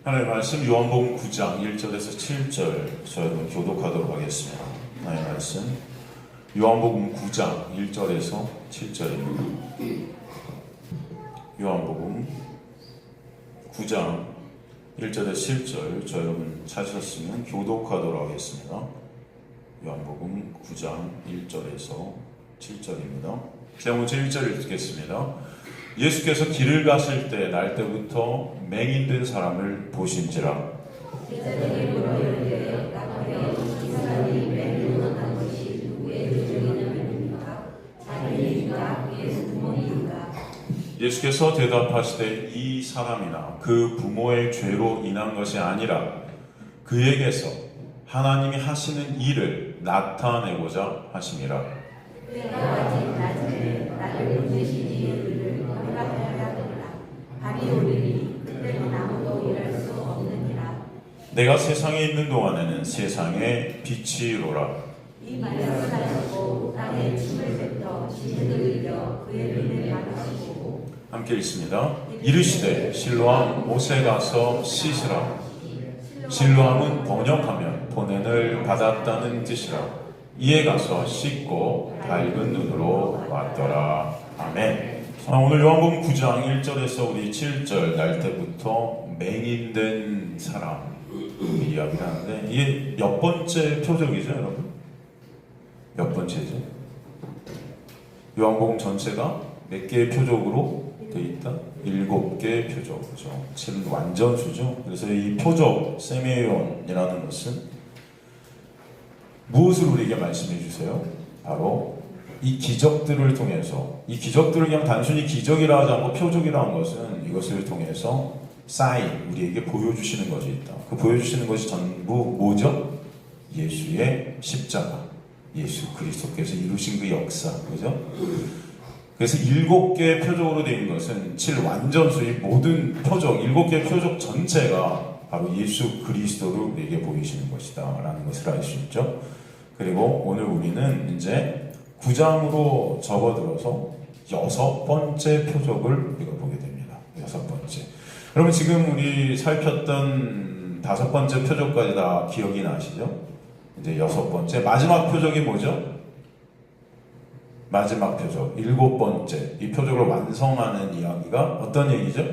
하나님의 말씀 요한복음 9장 1절에서 7절 저희는 교독하도록 하겠습니다. 하나님의 말씀 요한복음 9장 1절에서 7절입니다. 요한복음 9장 1절에서 7절 저 여러분 찾으셨으면 교독하도록 하겠습니다. 요한복음 9장 1절에서 7절입니다. 제가 먼저 1절 읽겠습니다. 예수께서 길을 가실 때 날 때부터 맹인된 사람을 보신지라. 예수께서 대답하시되 이 사람이나 그 부모의 죄로 인한 것이 아니라 그에게서 하나님이 하시는 일을 나타내고자 하심이라. 내가 아직 나중에 나를 보내신 이를 허락하였느니라. 밤이 오리니 그때는 아무도 일할 수 없느니라. 내가 세상에 있는 동안에는 세상의 빛이로라. 이 말씀을 하시고 땅에 침을 뱉어 시신을 이겨 그의 눈을 막으시고 함께 읽습니다. 이르시되 실로암 못에 가서 씻으라. 실로암은 번역하면 보냄을 받았다는 뜻이라. 이에 가서 씻고 밝은 눈으로 왔더라. 아멘. 오늘 요한복음 9장 1절에서 우리 7절 날 때부터 맹인된 사람 이야기를 하는데 이게 몇 번째 표적이죠, 여러분? 몇 번째죠? 요한복음 전체가 몇 개의 표적으로 되어 있다? 7개의 표적, 그죠? 7은 완전수죠. 그래서 이 표적 세메온이라는 것은 무엇을 우리에게 말씀해 주세요? 바로 이 기적들을 통해서, 이 기적들을 그냥 단순히 기적이라 하지 않고 표적이라 한 것은 이것을 통해서 사인, 우리에게 보여주시는 것이 있다. 그 보여주시는 것이 전부 뭐죠? 예수의 십자가, 예수 그리스도께서 이루신 그 역사, 그죠? 그래서 7개의 표적으로 되어 있는 것은 7 완전수의 모든 표적, 7개의 표적 전체가 바로 예수 그리스도를 우리에게 보이시는 것이다 라는 것을 알 수 있죠. 그리고 오늘 우리는 이제 9장으로 접어들어서 6번째 표적을 우리가 보게 됩니다. 6번째. 여러분 지금 우리 살폈던 5번째 표적까지 다 기억이 나시죠? 이제 6번째 마지막 표적이 뭐죠? 마지막 표적 7번째 이 표적을 완성하는 이야기가 어떤 얘기죠?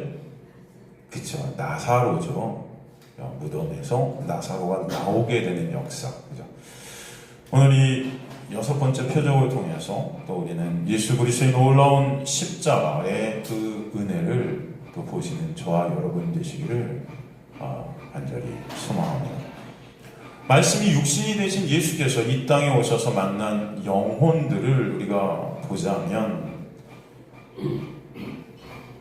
그쵸, 나사로죠. 무덤에서 나사로가 나오게 되는 역사, 그죠? 오늘 이 6번째 표적을 통해서 또 우리는 예수 그리스도의 놀라운 십자가의 그 은혜를 또 보시는 저와 여러분 되시기를 간절히 소망합니다. 말씀이 육신이 되신 예수께서 이 땅에 오셔서 만난 영혼들을 우리가 보자면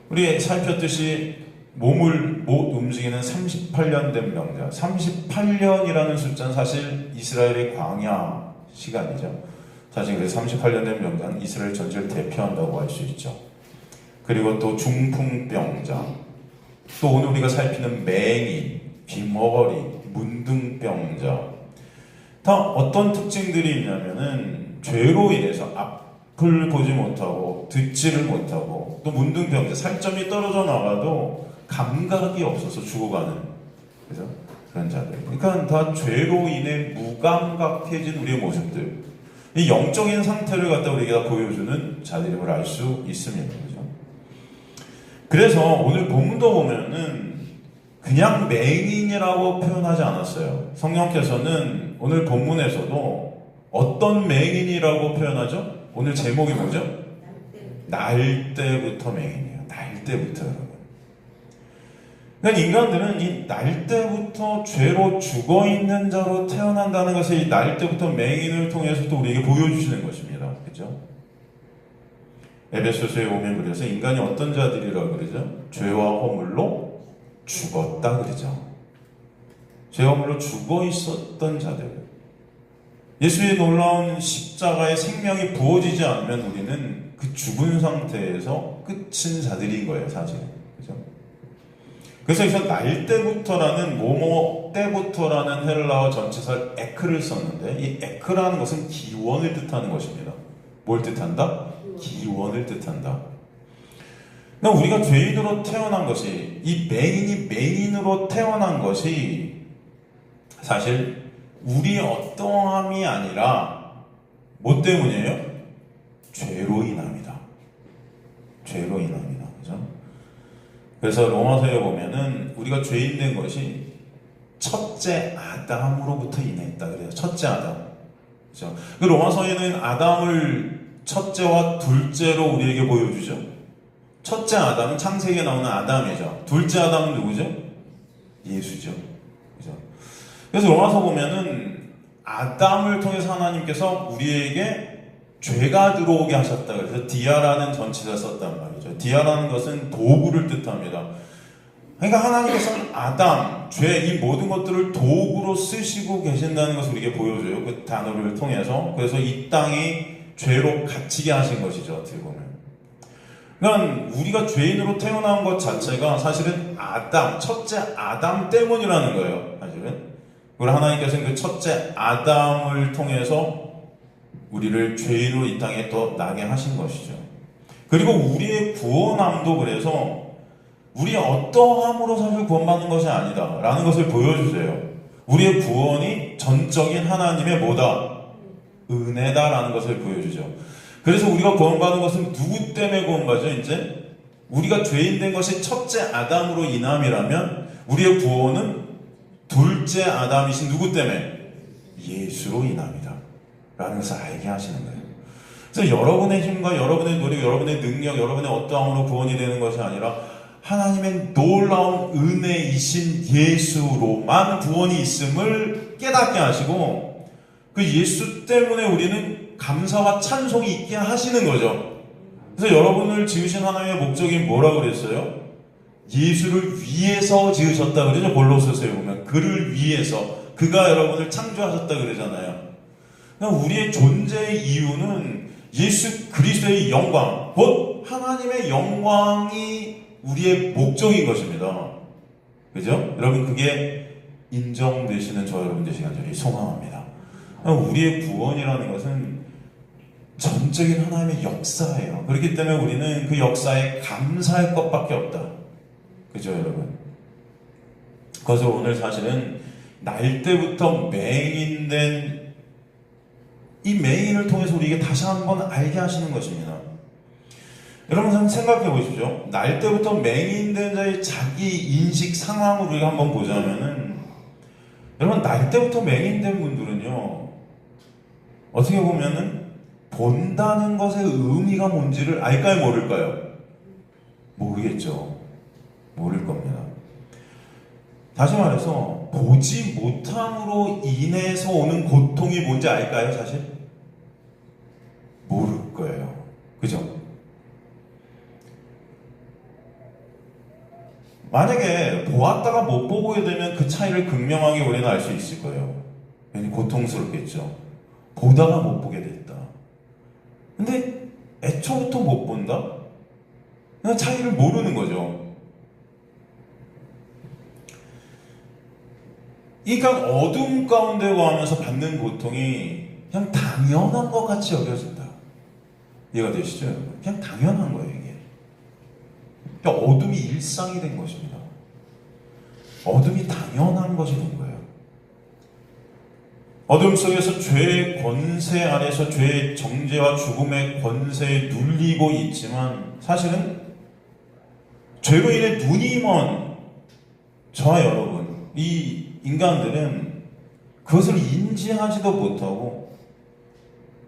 우리 살폈듯이 몸을 못 움직이는 38년 된 병자, 38년이라는 숫자는 사실 이스라엘의 광야 시간이죠. 사실 그래서 38년 된 병자는 이스라엘 전체를 대표한다고 할 수 있죠. 그리고 또 중풍병자, 또 오늘 우리가 살피는 맹인, 귀머거리, 문둥병자, 다 어떤 특징들이 있냐면은 죄로 인해서 앞을 보지 못하고 듣지를 못하고 또 문둥병자, 살점이 떨어져 나가도 감각이 없어서 죽어가는, 그죠? 그런 자들. 그러니까 다 죄로 인해 무감각해진 우리의 모습들. 이 영적인 상태를 갖다 우리에게 다 보여주는 자들임을 알 수 있습니다. 그죠? 그래서 오늘 본문도 보면은 그냥 맹인이라고 표현하지 않았어요. 성령께서는 오늘 본문에서도 어떤 맹인이라고 표현하죠? 오늘 제목이 뭐죠? 날 때부터 맹인이에요. 날 때부터, 여러분. 그러니까 인간들은 이 날 때부터 죄로 죽어있는 자로 태어난다는 것을 이 날 때부터 맹인을 통해서 또 우리에게 보여주시는 것입니다. 그죠? 에베소서에 오면 그래서 인간이 어떤 자들이라고 그러죠? 죄와 허물로 죽었다 그러죠. 죄와 허물로 죽어 있었던 자들. 예수의 놀라운 십자가의 생명이 부어지지 않으면 우리는 그 죽은 상태에서 끝인 자들인 거예요, 사실. 그죠? 그래서 여기서 날 때부터라는 뭐뭐 때부터라는 헬라어 전치사 에크를 썼는데 이 에크라는 것은 기원을 뜻하는 것입니다. 뭘 뜻한다? 기원을 뜻한다. 그러니까 우리가 죄인으로 태어난 것이, 이 맹인이 맹인으로 태어난 것이 사실 우리의 어떠함이 아니라 뭐 때문이에요? 죄로 인합니다. 죄로 인합니다. 그죠? 그래서 로마서에 보면은 우리가 죄인 된 것이 첫째 아담으로부터 인했다 그래요. 첫째 아담. 그죠? 그 로마서에는 아담을 첫째와 둘째로 우리에게 보여주죠. 첫째 아담은 창세기에 나오는 아담이죠. 둘째 아담은 누구죠? 예수죠. 그죠? 그래서 로마서 보면은 아담을 통해서 하나님께서 우리에게 죄가 들어오게 하셨다. 그래서 디아라는 전치사 썼단 말이죠. 디아라는 것은 도구를 뜻합니다. 그러니까 하나님께서는 아담, 죄, 이 모든 것들을 도구로 쓰시고 계신다는 것을 우리에게 보여줘요. 그 단어를 통해서. 그래서 이 땅이 죄로 갇히게 하신 것이죠. 어떻게 보면. 그러니까 우리가 죄인으로 태어난 것 자체가 사실은 아담, 첫째 아담 때문이라는 거예요. 사실은. 그리고 하나님께서는 그 첫째 아담을 통해서 우리를 죄인으로 이 땅에 또 나게 하신 것이죠. 그리고 우리의 구원함도 그래서 우리 어떠함으로 사실 구원받는 것이 아니다 라는 것을 보여주세요. 우리의 구원이 전적인 하나님의 뭐다? 은혜다라는 것을 보여주죠. 그래서 우리가 구원받는 것은 누구 때문에 구원받죠? 이제 우리가 죄인 된 것이 첫째 아담으로 인함이라면 우리의 구원은 둘째 아담이신 누구 때문에? 예수로 인합니다 라는 것을 알게 하시는 거예요. 그래서 여러분의 힘과 여러분의 노력, 여러분의 능력, 여러분의 어떠함으로 구원이 되는 것이 아니라 하나님의 놀라운 은혜이신 예수로만 구원이 있음을 깨닫게 하시고 그 예수 때문에 우리는 감사와 찬송이 있게 하시는 거죠. 그래서 여러분을 지으신 하나님의 목적이 뭐라고 그랬어요? 예수를 위해서 지으셨다 그러죠. 골로새서에 보면 그를 위해서, 그가 여러분을 창조하셨다 그러잖아요. 우리의 존재의 이유는 예수 그리스도의 영광, 곧 하나님의 영광이 우리의 목적인 것입니다. 그죠? 여러분 그게 인정되시는 저 여러분 되시길 간절히 소망합니다. 우리의 구원이라는 것은 전적인 하나님의 역사예요. 그렇기 때문에 우리는 그 역사에 감사할 것밖에 없다. 그죠 여러분? 그래서 오늘 사실은 날 때부터 맹인된 이 맹인을 통해서 우리에게 다시 한번 알게 하시는 것입니다. 여러분 한번 생각해 보십시오. 날 때부터 맹인된 자의 자기 인식 상황을 우리가 한번 보자면은, 여러분 날 때부터 맹인된 분들은요 어떻게 보면은 본다는 것의 의미가 뭔지를 알까요 모를까요? 모르겠죠. 모를 겁니다. 다시 말해서 보지 못함으로 인해서 오는 고통이 뭔지 알까요? 사실 모를 거예요. 그죠? 만약에 보았다가 못 보게 되면 그 차이를 극명하게 우리는 알 수 있을 거예요. 괜히 고통스럽겠죠. 보다가 못 보게 됐다. 근데 애초부터 못 본다? 그냥 차이를 모르는 거죠. 그러니까 어둠 가운데 거하면서 받는 고통이 그냥 당연한 것 같이 여겨진다. 이해가 되시죠? 그냥 당연한 거예요, 이게. 그러니까 어둠이 일상이 된 것입니다. 어둠이 당연한 것이 된 거예요. 어둠 속에서 죄의 권세 아래서 죄의 정죄와 죽음의 권세에 눌리고 있지만 사실은 죄로 인해 눈이 먼 저와 여러분, 이 인간들은 그것을 인지하지도 못하고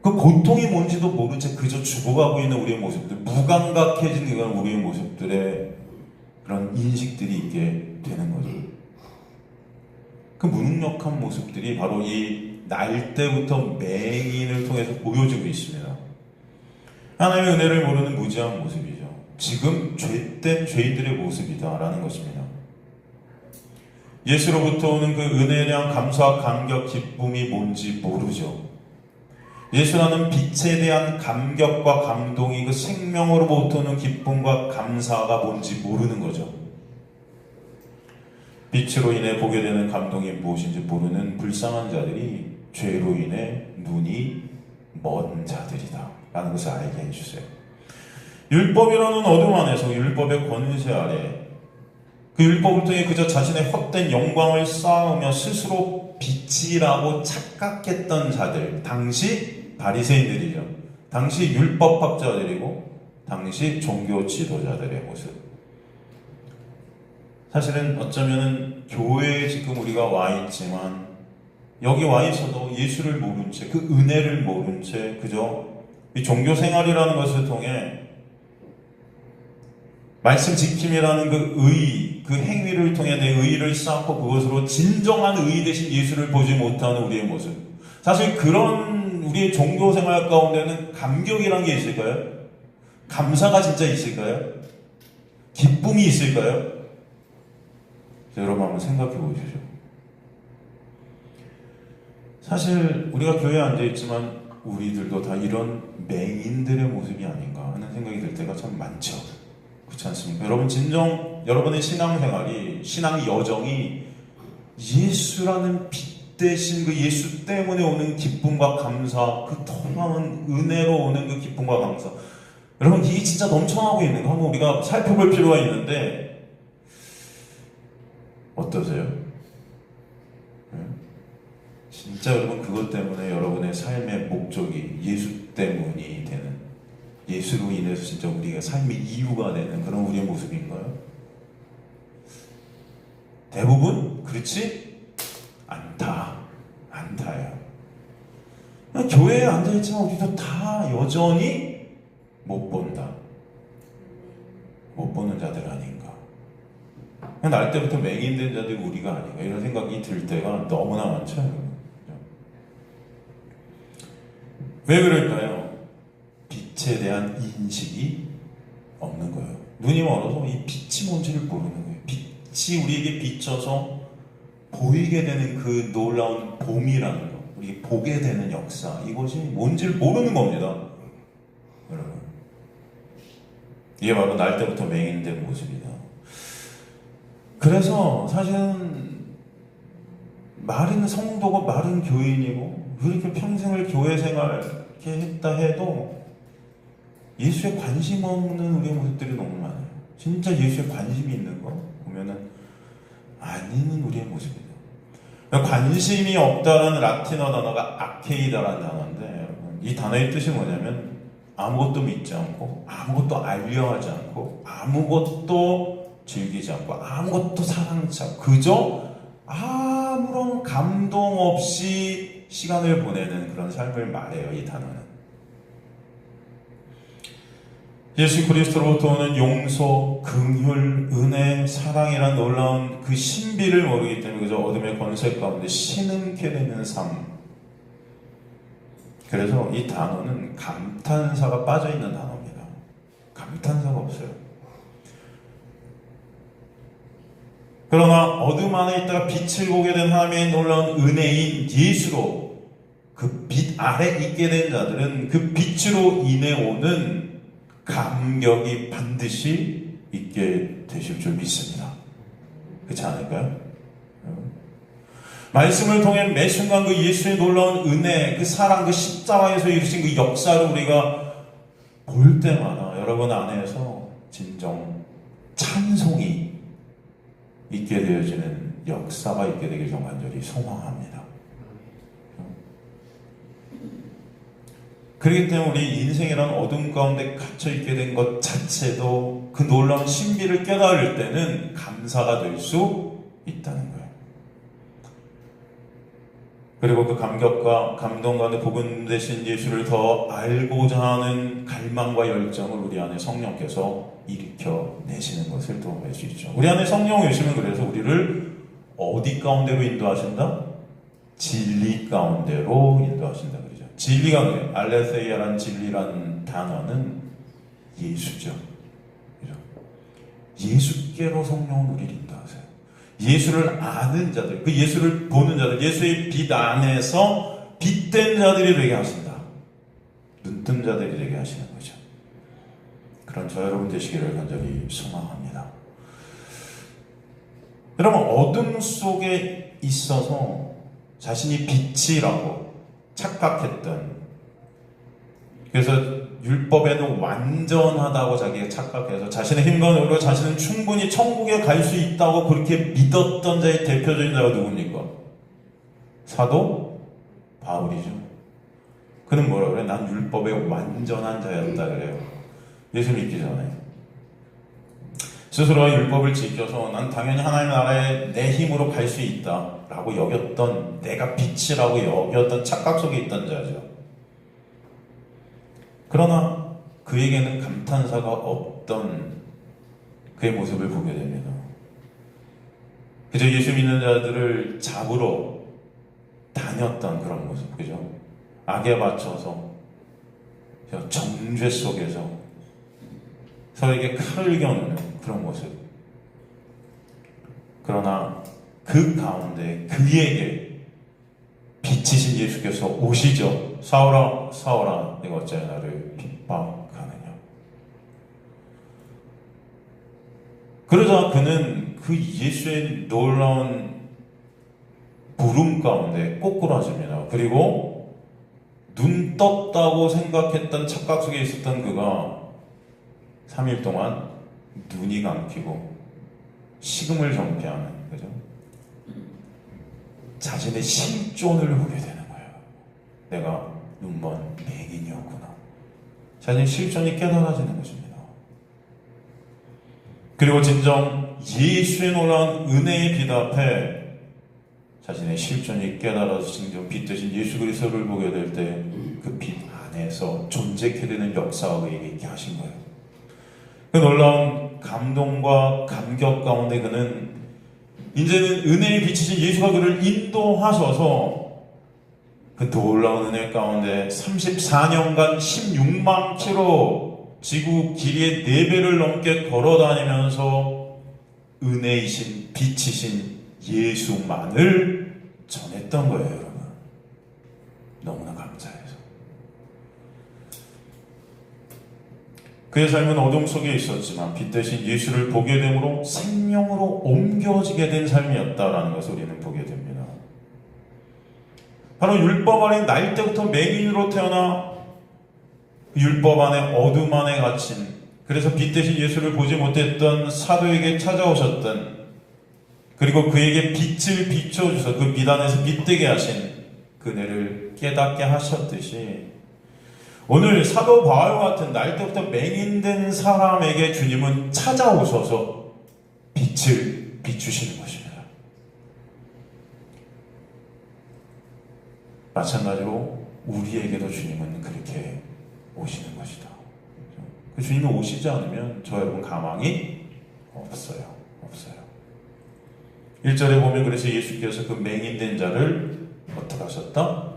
그 고통이 뭔지도 모른 채 그저 죽어가고 있는 우리의 모습들, 무감각해진 그런 우리의 모습들의 그런 인식들이 있게 되는 거죠. 그 무능력한 모습들이 바로 이 날 때부터 맹인을 통해서 보여지고 있습니다. 하나님의 은혜를 모르는 무지한 모습이죠. 지금 죄된 죄인들의 모습이다라는 것입니다. 예수로부터 오는 그 은혜에 대한 감사와 감격, 기쁨이 뭔지 모르죠. 예수라는 빛에 대한 감격과 감동이 그 생명으로부터 오는 기쁨과 감사가 뭔지 모르는 거죠. 빛으로 인해 보게 되는 감동이 무엇인지 모르는 불쌍한 자들이 죄로 인해 눈이 먼 자들이다 라는 것을 알게 해주세요. 율법이라는 어둠 안에서 율법의 권세 아래 그 율법을 통해 그저 자신의 헛된 영광을 쌓으며 스스로 빛이라고 착각했던 자들, 당시 바리새인들이죠. 당시 율법학자들이고 당시 종교 지도자들의 모습. 사실은 어쩌면 교회에 지금 우리가 와 있지만 여기 와 있어도 예수를 모른 채, 그 은혜를 모른 채 그저 이 종교 생활이라는 것을 통해 말씀 지킴이라는 그 의, 그 행위를 통해 내 의의를 쌓고 그것으로 진정한 의 대신 예수를 보지 못하는 우리의 모습. 사실 그런 우리의 종교 생활 가운데는 감격이라는 게 있을까요? 감사가 진짜 있을까요? 기쁨이 있을까요? 여러분 한번 생각해 보시죠. 사실 우리가 교회에 앉아있지만 우리들도 다 이런 맹인들의 모습이 아닌가 하는 생각이 들 때가 참 많죠. 그렇지 않습니까? 여러분 진정 여러분의 신앙생활이 신앙 여정이 예수라는 빛 대신 그 예수 때문에 오는 기쁨과 감사, 그 놀라운 은혜로 오는 그 기쁨과 감사, 여러분 이게 진짜 넘쳐나고 있는 거 한번 우리가 살펴볼 필요가 있는데 어떠세요? 네? 진짜 여러분 그것 때문에 여러분의 삶의 목적이 예수 때문이 되는, 예수로 인해서 진짜 우리가 삶의 이유가 되는 그런 우리의 모습인가요? 대부분 그렇지 않다예요. 교회에 앉아있지만 우리도 다 여전히 못 보는 자들 아닌가. 날 때부터 맹인된 자들이 우리가 아닌가 이런 생각이 들 때가 너무나 많죠. 왜 그럴까요? 빛에 대한 인식이 없는 거예요. 눈이 멀어서 이 빛이 뭔지를 모르는 거예요. 빛이 우리에게 비춰서 보이게 되는 그 놀라운 봄이라는 거, 우리 보게 되는 역사, 이것이 뭔지를 모르는 겁니다. 여러분, 이게 바로 날 때부터 맹인된 모습이다. 그래서 사실은 마른 성도고 마른 교인이고 그렇게 평생을 교회 생활 이렇게 했다 해도 예수에 관심 없는 우리의 모습들이 너무 많아요. 진짜 예수에 관심이 있는 거 보면은 아닌 우리의 모습이다. 관심이 없다는 라틴어 단어가 아케이다라는 단어인데, 이 단어의 뜻이 뭐냐면 아무것도 믿지 않고 아무것도 알려하지 않고 아무것도 즐기지 않고 아무것도 사랑치 않고 그저 아무런 감동 없이 시간을 보내는 그런 삶을 말해요. 이 단어는 예수 그리스도로부터 오는 용서, 긍휼, 은혜, 사랑이란 놀라운 그 신비를 모르기 때문에 그저 어둠의 권세 가운데 신음케 되는 삶. 그래서 이 단어는 감탄사가 빠져있는 단어입니다. 감탄사가 없어요. 그러나 어둠 안에 있다가 빛을 보게 된 하나님의 놀라운 은혜인 예수로 그 빛 아래 있게 된 자들은 그 빛으로 인해 오는 감격이 반드시 있게 되실 줄 믿습니다. 그렇지 않을까요? 말씀을 통해 매 순간 그 예수의 놀라운 은혜, 그 사랑, 그 십자가에서 이루신 그 역사를 우리가 볼 때마다 여러분 안에서 진정 찬송이 있게 되어지는 역사가 있게 되길 좀 간절히 소망합니다. 그렇기 때문에 우리 인생이란 어둠 가운데 갇혀있게 된 것 자체도 그 놀라운 신비를 깨달을 때는 감사가 될 수 있다는 거예요. 그리고 그 감격과 감동 가운데 복음 되신 예수를 더 알고자 하는 갈망과 열정을 우리 안에 성령께서 일으켜내시는 것을 또 알 수 있죠. 우리 안에 성령 오시면 그래서 우리를 어디 가운데로 인도하신다? 진리 가운데로 인도하신다. 진리가 뭐예요? 알레세이아란 진리란 단어는 예수죠. 예수께로 성령은 우리를 인도하세요. 예수를 아는 자들, 그 예수를 보는 자들, 예수의 빛 안에서 빛된 자들이 되게 하신다. 눈뜬 자들이 되게 하시는 거죠. 그런 저 여러분 되시기를 간절히 소망합니다. 여러분, 어둠 속에 있어서 자신이 빛이라고 착각했던, 그래서 율법에는 완전하다고 자기가 착각해서 자신의 힘과 노력으로 자신은 충분히 천국에 갈 수 있다고 그렇게 믿었던 자의 대표적인 자가 누굽니까? 사도 바울이죠. 그는 뭐라 그래? 난 율법의 완전한 자였다 그래요. 예수 믿기 전에 스스로가 율법을 지켜서 난 당연히 하나님 나라에 내 힘으로 갈 수 있다 라고 여겼던, 내가 빛이라고 여겼던 착각 속에 있던 자죠. 그러나 그에게는 감탄사가 없던 그의 모습을 보게 됩니다. 그저 예수 믿는 자들을 잡으러 다녔던 그런 모습, 그죠? 악에 맞춰서 정죄 속에서 서로에게 칼을 겨누는 그런 모습. 그러나 그 가운데 그에게 빛이신 예수께서 오시죠. 사울아, 사울아, 내가 어찌하여 나를 핍박하느냐. 그러자 그는 그 예수의 놀라운 부름 가운데 꼬꾸라집니다. 그리고 눈 떴다고 생각했던 착각 속에 있었던 그가 3일 동안 눈이 감기고 식음을 정폐하는, 그죠? 자신의 실존을 보게 되는 거예요. 내가 눈먼 맹인이었구나. 자신의 실존이 깨달아지는 것입니다. 그리고 진정 예수의 놀라운 은혜의 빛 앞에 자신의 실존이 깨달아진 빛 대신 예수 그리스도를 보게 될 때 그 빛 안에서 존재케 되는 역사가 그에게 있게 하신 거예요. 그 놀라운 감동과 감격 가운데 그는 이제는 은혜의 빛이신 예수가 그를 인도하셔서 그 놀라운 은혜 가운데 34년간 16만 킬로 지구 길이의 4배를 넘게 걸어다니면서 은혜이신 빛이신 예수만을 전했던 거예요, 여러분. 너무나 감사해서. 그의 삶은 어둠 속에 있었지만 빛 대신 예수를 보게 됨으로 생명으로 옮겨지게 된 삶이었다라는 것을 우리는 보게 됩니다. 바로 율법 아래 날 때부터 맹인으로 태어나 율법 안에 어둠 안에 갇힌, 그래서 빛 대신 예수를 보지 못했던 사도에게 찾아오셨던, 그리고 그에게 빛을 비춰주셔서 그 빛 안에서 빛되게 하신 그네를 깨닫게 하셨듯이 오늘 사도 바울 같은 날 때부터 맹인된 사람에게 주님은 찾아오셔서 빛을 비추시는 것입니다. 마찬가지로 우리에게도 주님은 그렇게 오시는 것이다. 그 주님이 오시지 않으면 저 여러분 가망이 없어요. 1절에 보면 그래서 예수께서 그 맹인된 자를 어떻게 하셨다?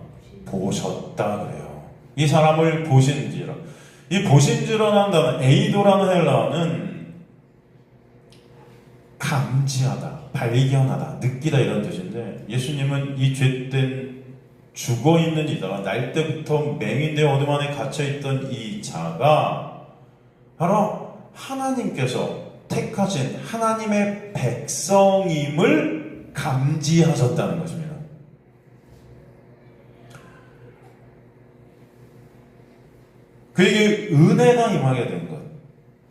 보셨다 그래요. 이 사람을 보신지라. 이 보신지라는 단어, 에이도라는 헬라어는 감지하다, 발견하다, 느끼다 이런 뜻인데, 예수님은 이 죄된 죽어있는 이자가 날 때부터 맹인된 어둠 안에 갇혀있던 이 자가 바로 하나님께서 택하신 하나님의 백성임을 감지하셨다는 것입니다. 그에게 은혜가 임하게 된 것,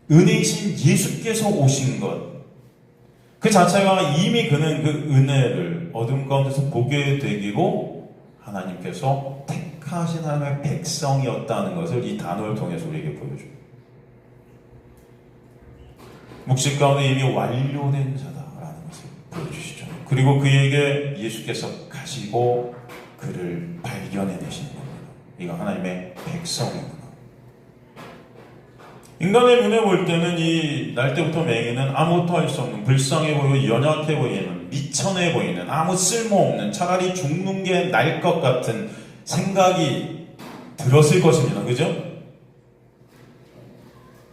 은혜이신 예수께서 오신 것, 그 자체가 이미 그는 그 은혜를 어둠 가운데서 보게 되기로 하나님께서 택하신 하나님의 백성이었다는 것을 이 단어를 통해서 우리에게 보여줍니다. 묵식 가운데 이미 완료된 자다라는 것을 보여주시죠. 그리고 그에게 예수께서 가시고 그를 발견해내시는 겁니다. 이거 하나님의 백성이구나. 인간의 눈에 볼 때는 이 날 때부터 맹인은 아무것도 할 수 없는, 불쌍해 보이고 연약해 보이는, 미천해 보이는, 아무 쓸모없는, 차라리 죽는 게 나을 것 같은 생각이 들었을 것입니다. 그죠?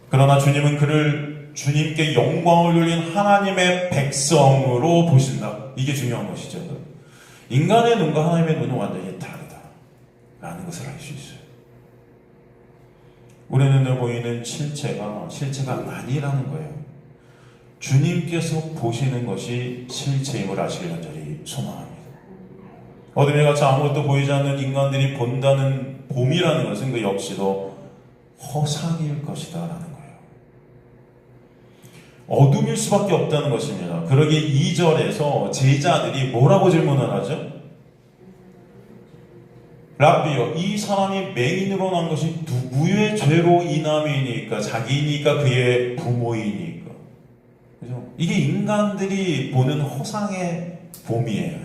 그러나 주님은 그를 주님께 영광을 돌린 하나님의 백성으로 보신다. 이게 중요한 것이죠. 인간의 눈과 하나님의 눈은 완전히 다르다라는 것을 알 수 있어요. 우리 눈에 보이는 실체가 아니라는 거예요. 주님께서 보시는 것이 실체임을 아시길 간절히 소망합니다. 어둠에 갇혀 아무것도 보이지 않는 인간들이 본다는 봄이라는 것은 그 역시도 허상일 것이다 라는 거예요. 어둠일 수밖에 없다는 것입니다. 그러기에 2절에서 제자들이 뭐라고 질문을 하죠? 라비요, 이 사람이 맹인으로 난 것이 누구의 죄로 인함이니까? 자기니까? 그의 부모이니까? 그죠? 이게 인간들이 보는 허상의 봄이에요.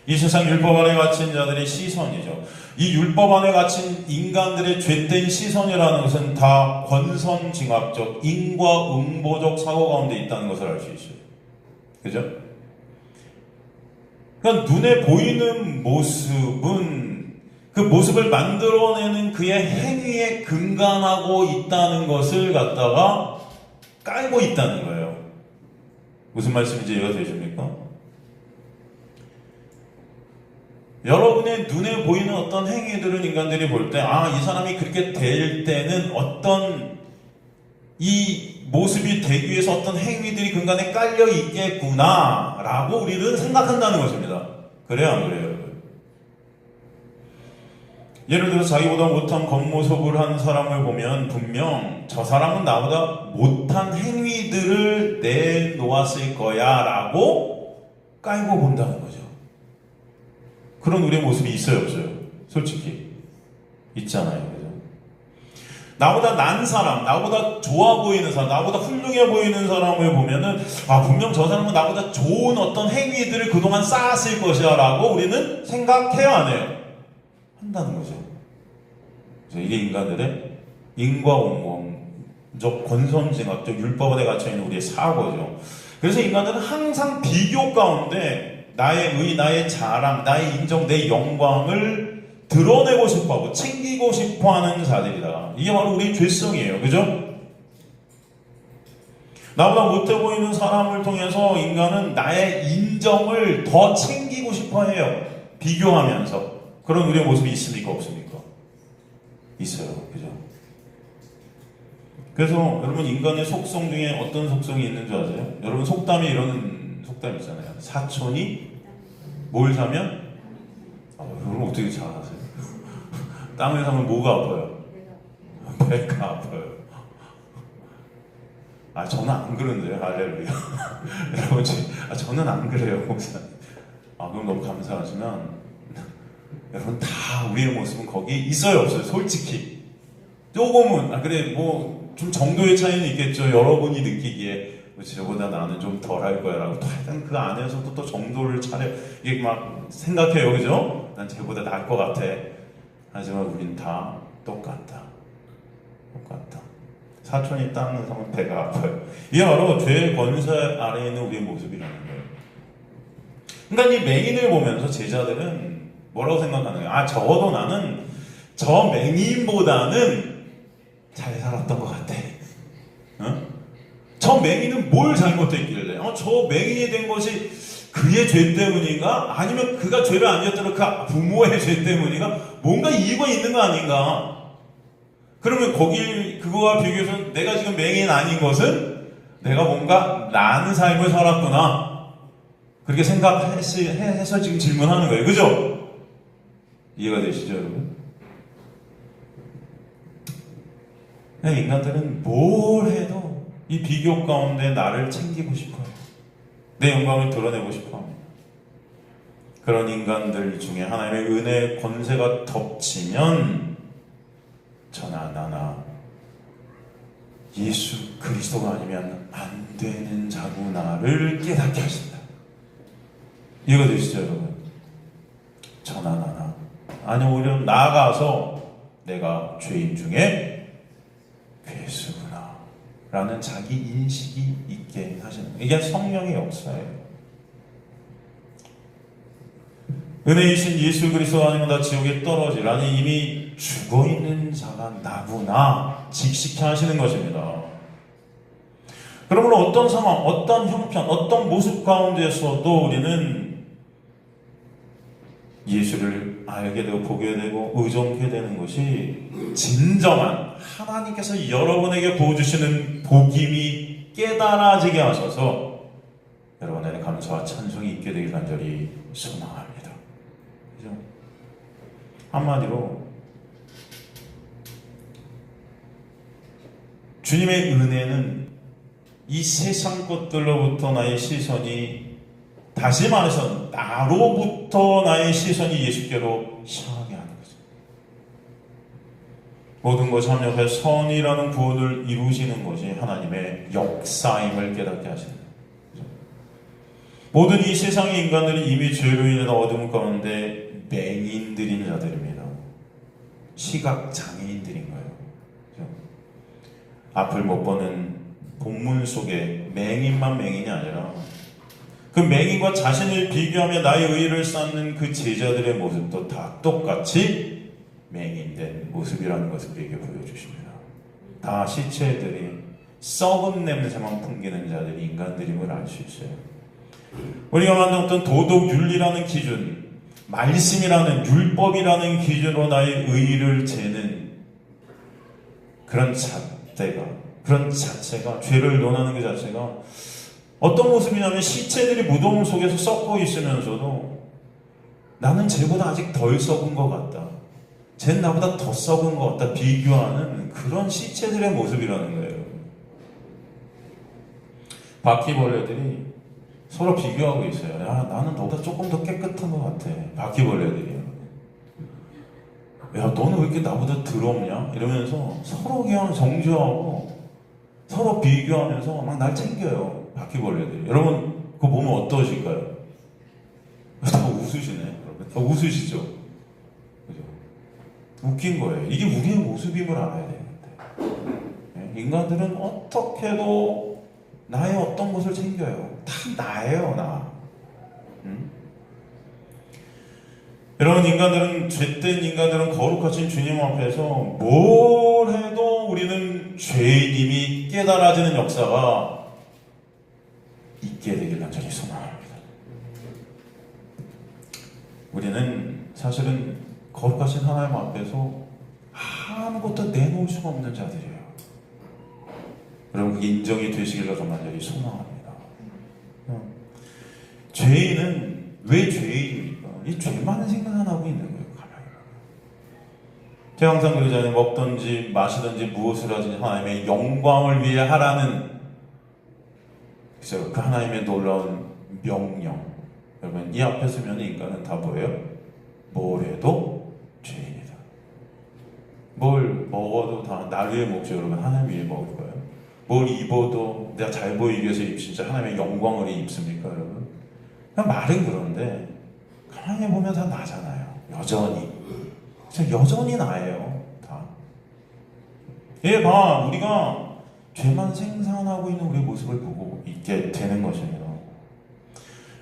이 세상 율법 안에 갇힌 자들의 시선이죠. 이 율법 안에 갇힌 인간들의 죄된 시선이라는 것은 다 권선징악적, 인과응보적 사고 가운데 있다는 것을 알 수 있어요. 그죠? 그러니까 눈에 보이는 모습은 그 모습을 만들어내는 그의 행위에 근간하고 있다는 것을 갖다가 깔고 있다는 거예요. 무슨 말씀인지 이해가 되십니까? 여러분의 눈에 보이는 어떤 행위들은 인간들이 볼 때, 이 사람이 그렇게 될 때는 어떤 이 모습이 되기 위해서 어떤 행위들이 근간에 깔려 있겠구나 라고 우리는 생각한다는 것입니다. 그래요, 안 그래요? 예를 들어 자기보다 못한 겉모습을 한 사람을 보면 분명 저 사람은 나보다 못한 행위들을 내놓았을 거야 라고 깔고 본다는 거죠. 그런 우리의 모습이 있어요, 없어요? 솔직히 있잖아요. 그죠? 나보다 난 사람, 나보다 좋아 보이는 사람, 나보다 훌륭해 보이는 사람을 보면은 분명 저 사람은 나보다 좋은 어떤 행위들을 그동안 쌓았을 것이야 라고 우리는 생각해요, 안 해요? 한다는 거죠. 그래서 이게 인간들의 인과응보적, 권선징악적, 율법 안에 갇혀있는 우리의 사고죠. 그래서 인간들은 항상 비교 가운데 나의 의, 나의 자랑, 나의 인정, 내 영광을 드러내고 싶어하고 챙기고 싶어하는 자들이다. 이게 바로 우리의 죄성이에요. 그죠? 나보다 못해 보이는 사람을 통해서 인간은 나의 인정을 더 챙기고 싶어해요. 비교하면서. 그런 우리의 모습이 있습니까? 없습니까? 있어요. 그죠? 그래서 여러분 인간의 속성 중에 어떤 속성이 있는 줄 아세요? 여러분 속담에 이런 속담 있잖아요. 사촌이 뭘 사면? 여러분 어떻게 잘 아세요? 땅을 사면 뭐가 아파요? 배가 아파요. 저는 안 그런데요. 할렐루야. 여러분, 저는 안 그래요, 목사님. 그럼 너무 감사하지만 여러분 다 우리의 모습은 거기 있어요, 없어요? 솔직히 조금은 그래 뭐 좀 정도의 차이는 있겠죠. 여러분이 느끼기에 저보다 나는 좀 덜 할 거야 라고 또 하여튼 그 안에서도 또 정도를 차려 이게 막 생각해요. 그죠? 난 쟤보다 나을 것 같아. 하지만 우린 다 똑같다. 사촌이 땅을 사면 배가 아파요. 이게 바로 죄의 권세 아래에 있는 우리의 모습이라는 거예요. 그러니까 이 맹인을 보면서 제자들은 뭐라고 생각하는 거예요? 적어도 나는 저 맹인보다는 잘 살았던 것 같아. 저 맹인은 뭘 잘못했길래? 저 맹인이 된 것이 그의 죄 때문인가? 아니면 그가 죄를 안 지었더라도 그 부모의 죄 때문인가? 뭔가 이유가 있는 거 아닌가? 그러면 그거와 비교해서 내가 지금 맹인 아닌 것은 내가 뭔가 나은 삶을 살았구나. 그렇게 생각해서 지금 질문하는 거예요. 그죠? 이해가 되시죠, 여러분? 인간들은 뭘 해도 이 비교 가운데 나를 챙기고 싶어요. 내 영광을 드러내고 싶어합니다. 그런 인간들 중에 하나님의 은혜의 권세가 덮치면 저나 나나 예수 그리스도가 아니면 안 되는 자구나를 깨닫게 하신다. 이해가 되시죠, 여러분? 저나 나나 아니 오히려 나아가서 내가 죄인 중에 괴수구나 라는 자기 인식이 있게 하시는 거예요. 이게 성령의 역사예요. 은혜이신 예수 그리스도가 아니면 나 지옥에 떨어질 아니 이미 죽어있는 자가 나구나 직시케 하시는 것입니다. 그러므로 어떤 상황, 어떤 형편, 어떤 모습 가운데서도 우리는 예수를 알게 되고 보게 되고 의존하게 되는 것이 진정한 하나님께서 여러분에게 부어주시는 복임이 깨달아지게 하셔서 여러분의 감사와 찬송이 있게 되길 간절히 소망합니다. 그죠? 한마디로 주님의 은혜는 이 세상 것들로부터 나의 시선이, 다시 말해서 나로부터 나의 시선이 예수께로 향하게 하는 거죠. 모든 것이 합력해 선이라는 구원을 이루시는 것이 하나님의 역사임을 깨닫게 하시는 거죠. 모든 이 세상의 인간들이 이미 죄로 인해 어둠 가운데 맹인들인 자들입니다. 시각장애인들인 거예요. 그렇죠? 앞을 못 보는 본문 속에 맹인만 맹인이 아니라 그 맹인과 자신을 비교하며 나의 의의를 쌓는 그 제자들의 모습도 다 똑같이 맹인된 모습이라는 것을 우리에게 보여주십니다. 다 시체들이 썩은 냄새만 풍기는 자들이 인간들임을 알 수 있어요. 우리가 만들었던 도덕 윤리라는 기준, 말씀이라는 율법이라는 기준으로 나의 의의를 재는 그런 자체가 죄를 논하는 그 자체가 어떤 모습이냐면 시체들이 무덤 속에서 썩고 있으면서도 나는 쟤보다 아직 덜 썩은 것 같다, 쟤는 나보다 더 썩은 것 같다 비교하는 그런 시체들의 모습이라는 거예요. 바퀴벌레들이 서로 비교하고 있어요. 야, 나는 너보다 조금 더 깨끗한 것 같아. 바퀴벌레들이야. 야, 너는 왜 이렇게 나보다 더럽냐? 이러면서 서로 그냥 정죄하고 서로 비교하면서 막 날 챙겨요. 바퀴벌레들이. 여러분 그거 보면 어떠실까요? 다 웃으시네. 여러분 다 웃으시죠? 그죠? 웃긴 거예요. 이게 우리의 모습임을 알아야 되는데 인간들은 어떻게도 나의 어떤 것을 챙겨요. 다 나예요, 나. 여러분, 죄된 인간들은 거룩하신 주님 앞에서 뭘 해도 우리는 죄인임이 깨달아지는 역사가 있게 되길 간절히 소망합니다. 우리는 사실은 거룩하신 하나님 앞에서 아무것도 내놓을 수가 없는 자들이에요. 여러분, 그게 인정이 되시길 간절히 소망합니다. 죄인은 왜 죄인입니까? 이 죄만 생각하고 있는 거예요. 제가 항상 그러잖아요. 먹든지 마시든지 무엇을 하든지 하나님의 영광을 위해 하라는, 그래서 그 하나님의 놀라운 명령. 여러분, 이 앞에 서면 인간은 다 뭐예요? 뭘 해도 죄인이다. 뭘 먹어도 다 날 위해 먹죠. 여러분, 하나님 위해 먹을 거예요. 뭘 입어도 내가 잘 보이기 위해서 진짜 하나님의 영광을 입습니까, 여러분? 그냥 말은 그런데 가만히 보면 다 나잖아요. 여전히. 여전히 나예요, 다. 예, 봐, 우리가 죄만 생산하고 있는 우리의 모습을 보고 있게 되는 것입니다.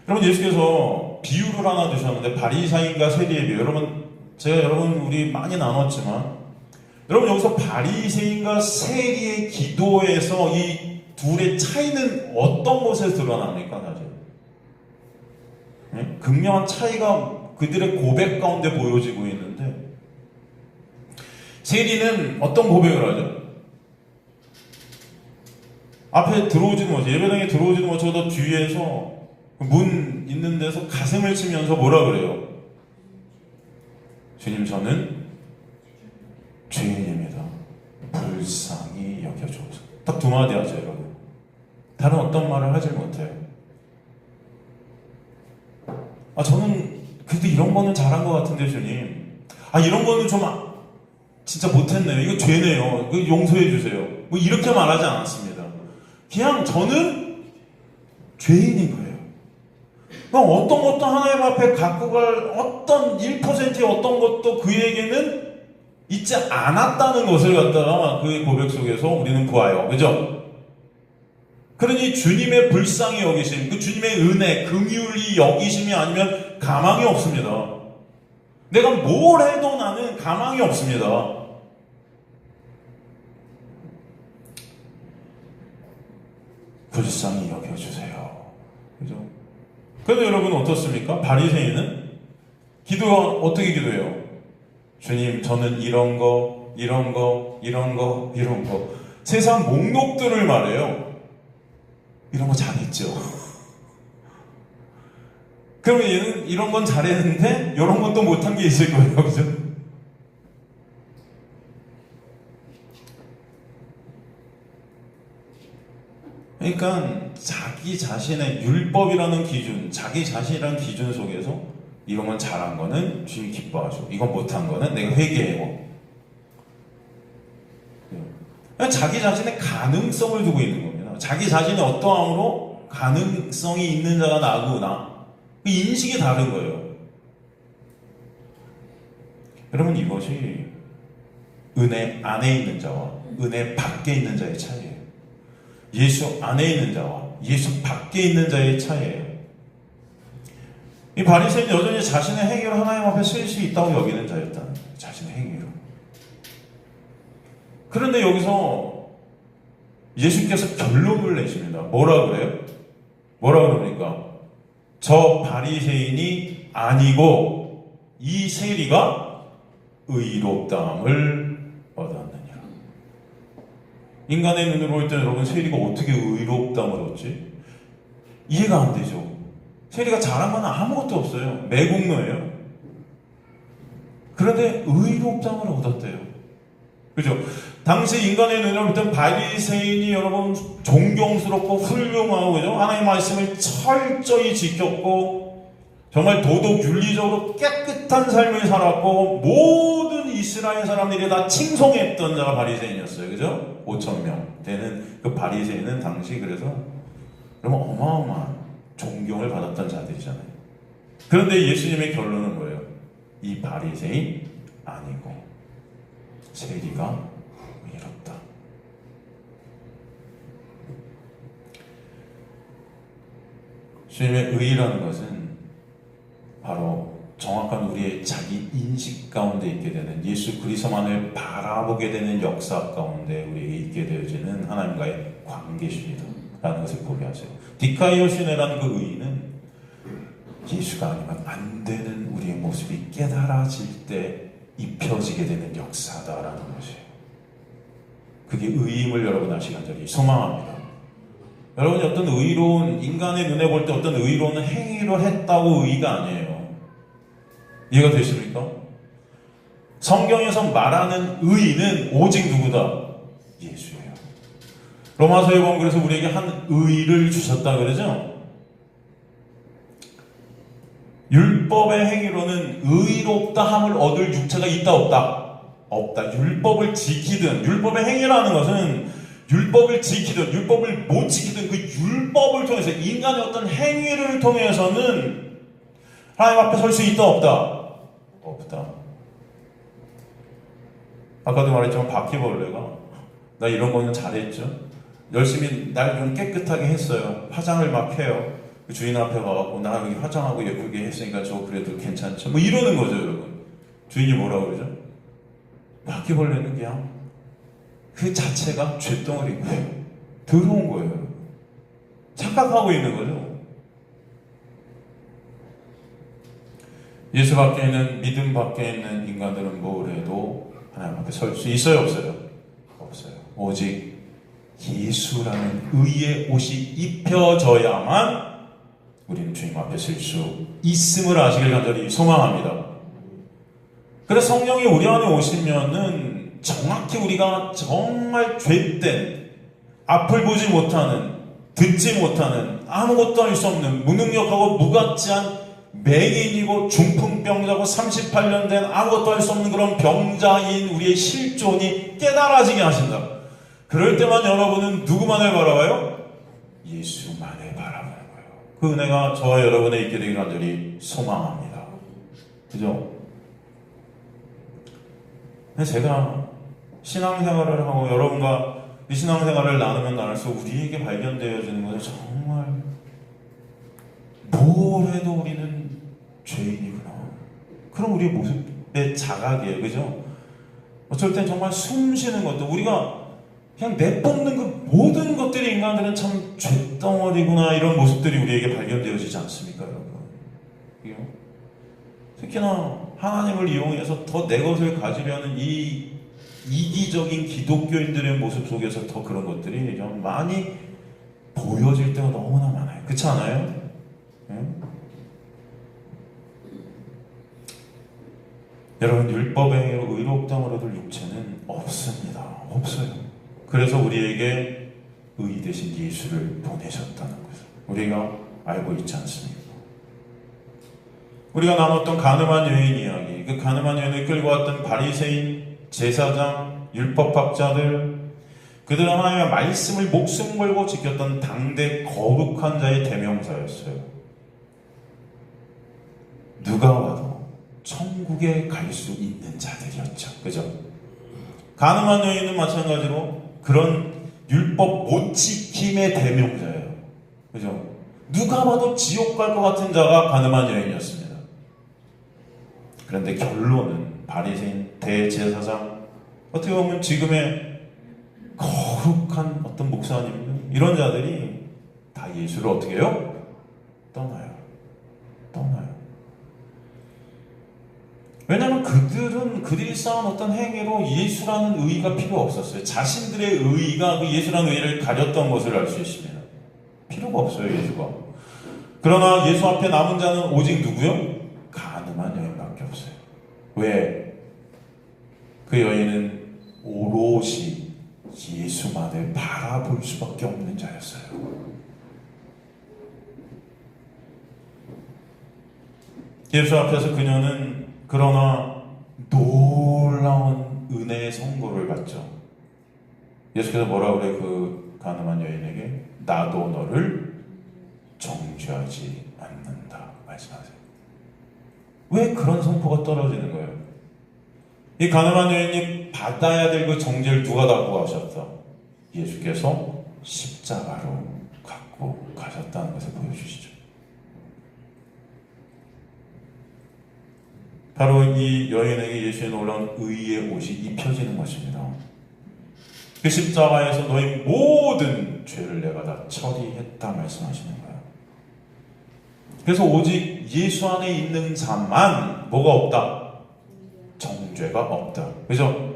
여러분, 예수께서 비유를 하나 두셨는데 바리새인과 세리의 비유. 여러분, 제가 우리 많이 나눴지만, 여러분 여기서 바리새인과 세리의 기도에서 이 둘의 차이는 어떤 것에 드러납니까, 사실? 네? 극명한 차이가 그들의 고백 가운데 보여지고 있는데, 세리는 어떤 고백을 하죠? 앞에 들어오지도 못해, 예배당에 들어오지도 못하고 뒤에서 문 있는 데서 가슴을 치면서 뭐라 그래요? 주님, 저는 죄인입니다. 불쌍히 여겨주옵소서. 딱 두 마디 하죠, 여러분. 다른 어떤 말을 하질 못해요. 저는 그래도 이런 거는 잘한 것 같은데, 주님. 이런 거는 좀 진짜 못했네요. 이거 죄네요. 이거 용서해 주세요. 뭐 이렇게 말하지 않았습니다. 그냥 저는 죄인인 거예요. 어떤 것도 하나님 앞에 갖고 갈 어떤 1%의 어떤 것도 그에게는 있지 않았다는 것을 갖다가 그의 고백 속에서 우리는 보아요. 그죠? 그러니 주님의 불쌍히 여기심, 그 주님의 은혜, 긍휼히 여기심이 아니면 가망이 없습니다. 내가 뭘 해도 나는 가망이 없습니다. 불쌍히 여겨주세요. 그죠? 그런데 여러분 어떻습니까? 바리새인은 기도가 어떻게 기도해요? 주님, 저는 이런 거, 이런 거, 이런 거, 이런 거. 세상 목록들을 말해요. 이런 거 잘했죠. 그러면 얘는 이런 건 잘했는데, 이런 것도 못한 게 있을 거예요. 그죠? 그러니까 자기 자신의 율법이라는 기준, 자기 자신이라는 기준 속에서 이런 건 잘한 거는 주님 기뻐하시고 이건 못한 거는 내가 회개해요. 그냥 자기 자신의 가능성을 두고 있는 겁니다. 자기 자신이 어떠함으로 가능성이 있는 자가 나구나. 그 인식이 다른 거예요. 여러분, 이것이 은혜 안에 있는 자와 은혜 밖에 있는 자의 차이예요. 예수 안에 있는 자와 예수 밖에 있는 자의 차이예요. 이 바리새인은 여전히 자신의 행위로 하나님 앞에 쓸 수 있다고 여기는 자였다는 거예요. 자신의 행위로. 그런데 여기서 예수께서 결론을 내십니다. 뭐라 그래요? 뭐라 그럽니까? 저 바리새인이 아니고 이 세리가 의롭다함을 얻었느니라. 인간의 눈으로 볼 때 여러분, 세리가 어떻게 의롭다함을 얻지? 이해가 안 되죠. 세리가 잘한 건 아무것도 없어요. 매국노예요. 그런데 의롭다함을 얻었대요. 그죠? 당시 인간의 눈으로 볼 때 바리새인이 여러분 존경스럽고 훌륭하고, 그죠? 하나님의 말씀을 철저히 지켰고 정말 도덕 윤리적으로 깨끗한 삶을 살았고 모든 이스라엘 사람들이 다 칭송했던 자가 바리새인이었어요. 그죠? 5,000명 되는 그 바리새인은 당시 그래서 여러분 어마어마한 존경을 받았던 자들이잖아요. 그런데 예수님의 결론은 뭐예요? 이 바리새인 아니고 세리가 의롭다. 주님의 의라는 것은 바로 정확한 우리의 자기 인식 가운데 있게 되는, 예수 그리스도만을 바라보게 되는 역사 가운데 우리에게 있게 되어지는 하나님과의 관계심이다라는 것을 보게 하세요. 디카이오시네라는 그 의는 예수가 아니면 안 되는 우리의 모습이 깨달아질 때 입혀지게 되는 역사다라는 것이에요. 그게 의임을 여러분 아시기 간절히 소망합니다. 여러분이 어떤 의로운, 인간의 눈에 볼 때 어떤 의로운 행위를 했다고 의의가 아니에요. 이해가 되십니까? 성경에서 말하는 의의는 오직 누구다? 예수예요. 로마서에 보면 그래서 우리에게 한 의의를 주셨다 그러죠? 율법의 행위로는 의롭다 함을 얻을 육체가 있다 없다? 없다. 율법을 지키든, 율법의 행위라는 것은 율법을 지키든 율법을 못 지키든 그 율법을 통해서, 인간의 어떤 행위를 통해서는 하나님 앞에 설 수 있다 없다? 없다. 아까도 말했지만 바퀴벌레가 나 이런 거는 잘했죠. 열심히 날 좀 깨끗하게 했어요. 화장을 막 해요. 그 주인 앞에 와갖고 나 여기 화장하고 예쁘게 했으니까 저 그래도 괜찮죠. 뭐 이러는 거죠, 여러분. 주인이 뭐라고 그러죠? 바퀴벌레는 그냥 그 자체가 쇳덩어리고 더러운 거예요. 착각하고 있는 거죠. 예수 밖에 있는, 믿음 밖에 있는 인간들은 뭘 해도 하나님 앞에 설 수 있어요, 없어요? 없어요. 오직 예수라는 의의 옷이 입혀져야만 우리는 주님 앞에 설 수 있음을 아시길 간절히 소망합니다. 그래서 성령이 우리 안에 오시면은 정확히 우리가 정말 죄된, 앞을 보지 못하는, 듣지 못하는, 아무것도 할 수 없는 무능력하고 무가치한 맹인이고 중풍병자고 38년 된 아무것도 할 수 없는 그런 병자인 우리의 실존이 깨달아지게 하신다. 그럴 때만 여러분은 누구만을 바라봐요? 예수만을 바라보는 거예요. 그 은혜가 저와 여러분에 있게 되길 간절히 소망합니다. 그죠? 제가 신앙생활을 하고 여러분과 이 신앙생활을 나누면 나눌수록 우리에게 발견되어지는 것은 정말 뭘 해도 우리는 죄인이구나. 그럼 우리의 모습의 자각이에요. 그죠? 어쩔 땐 정말 숨 쉬는 것도, 우리가 그냥 내뿜는 그 모든 것들이, 인간들은 참 쇳덩어리구나, 이런 모습들이 우리에게 발견되어지지 않습니까, 여러분? 그죠? 특히나 하나님을 이용해서 더 내 것을 가지려는 이 이기적인 기독교인들의 모습 속에서 더 그런 것들이 좀 많이 보여질 때가 너무나 많아요. 그렇지 않아요? 응? 여러분, 율법의 행위로 의롭다함을 얻을 육체는 없습니다. 없어요. 그래서 우리에게 의 대신 예수를 보내셨다는 것을 우리가 알고 있지 않습니까? 우리가 나눴던 가늠한 여인 이야기, 그 가늠한 여인을 끌고 왔던 바리새인, 제사장, 율법학자들, 그들은 하나님의 말씀을 목숨 걸고 지켰던 당대 거룩한 자의 대명사였어요. 누가 와도 천국에 갈 수 있는 자들이었죠. 그죠? 가늠한 여인은 마찬가지로 그런 율법 못 지킴의 대명사예요. 그죠? 누가 봐도 지옥 갈 것 같은 자가 가늠한 여인이었습니다. 그런데 결론은 바리새인, 대제사장, 어떻게 보면 지금의 거룩한 어떤 목사님, 이런 자들이 다 예수를 어떻게 해요? 떠나요. 왜냐하면 그들이 쌓은 어떤 행위로 예수라는 의의가 필요 없었어요. 자신들의 의의가 그 예수라는 의의를 가렸던 것을 알 수 있습니다. 필요가 없어요, 예수가. 그러나 예수 앞에 남은 자는 오직 누구요? 가늠한 여인밖에 없어요. 왜? 그 여인은 오롯이 예수만을 바라볼 수밖에 없는 자였어요. 예수 앞에서 그녀는 그러나 놀라운 은혜의 선고를 받죠. 예수께서 뭐라고 그래요? 그 가늠한 여인에게 나도 너를 정죄하지 않는다 말씀하세요. 왜 그런 선포가 떨어지는 거예요? 이 가늠한 여인이 받아야 될 그 정죄를 누가 갖고 가셨다? 예수께서 십자가로 갖고 가셨다는 것을 보여주시죠. 바로 이 여인에게 예수의 놀라운 의의 옷이 입혀지는 것입니다. 그 십자가에서 너희 모든 죄를 내가 다 처리했다 말씀하시는 거예요. 그래서 오직 예수 안에 있는 자만 뭐가 없다? 정죄가 없다. 그죠?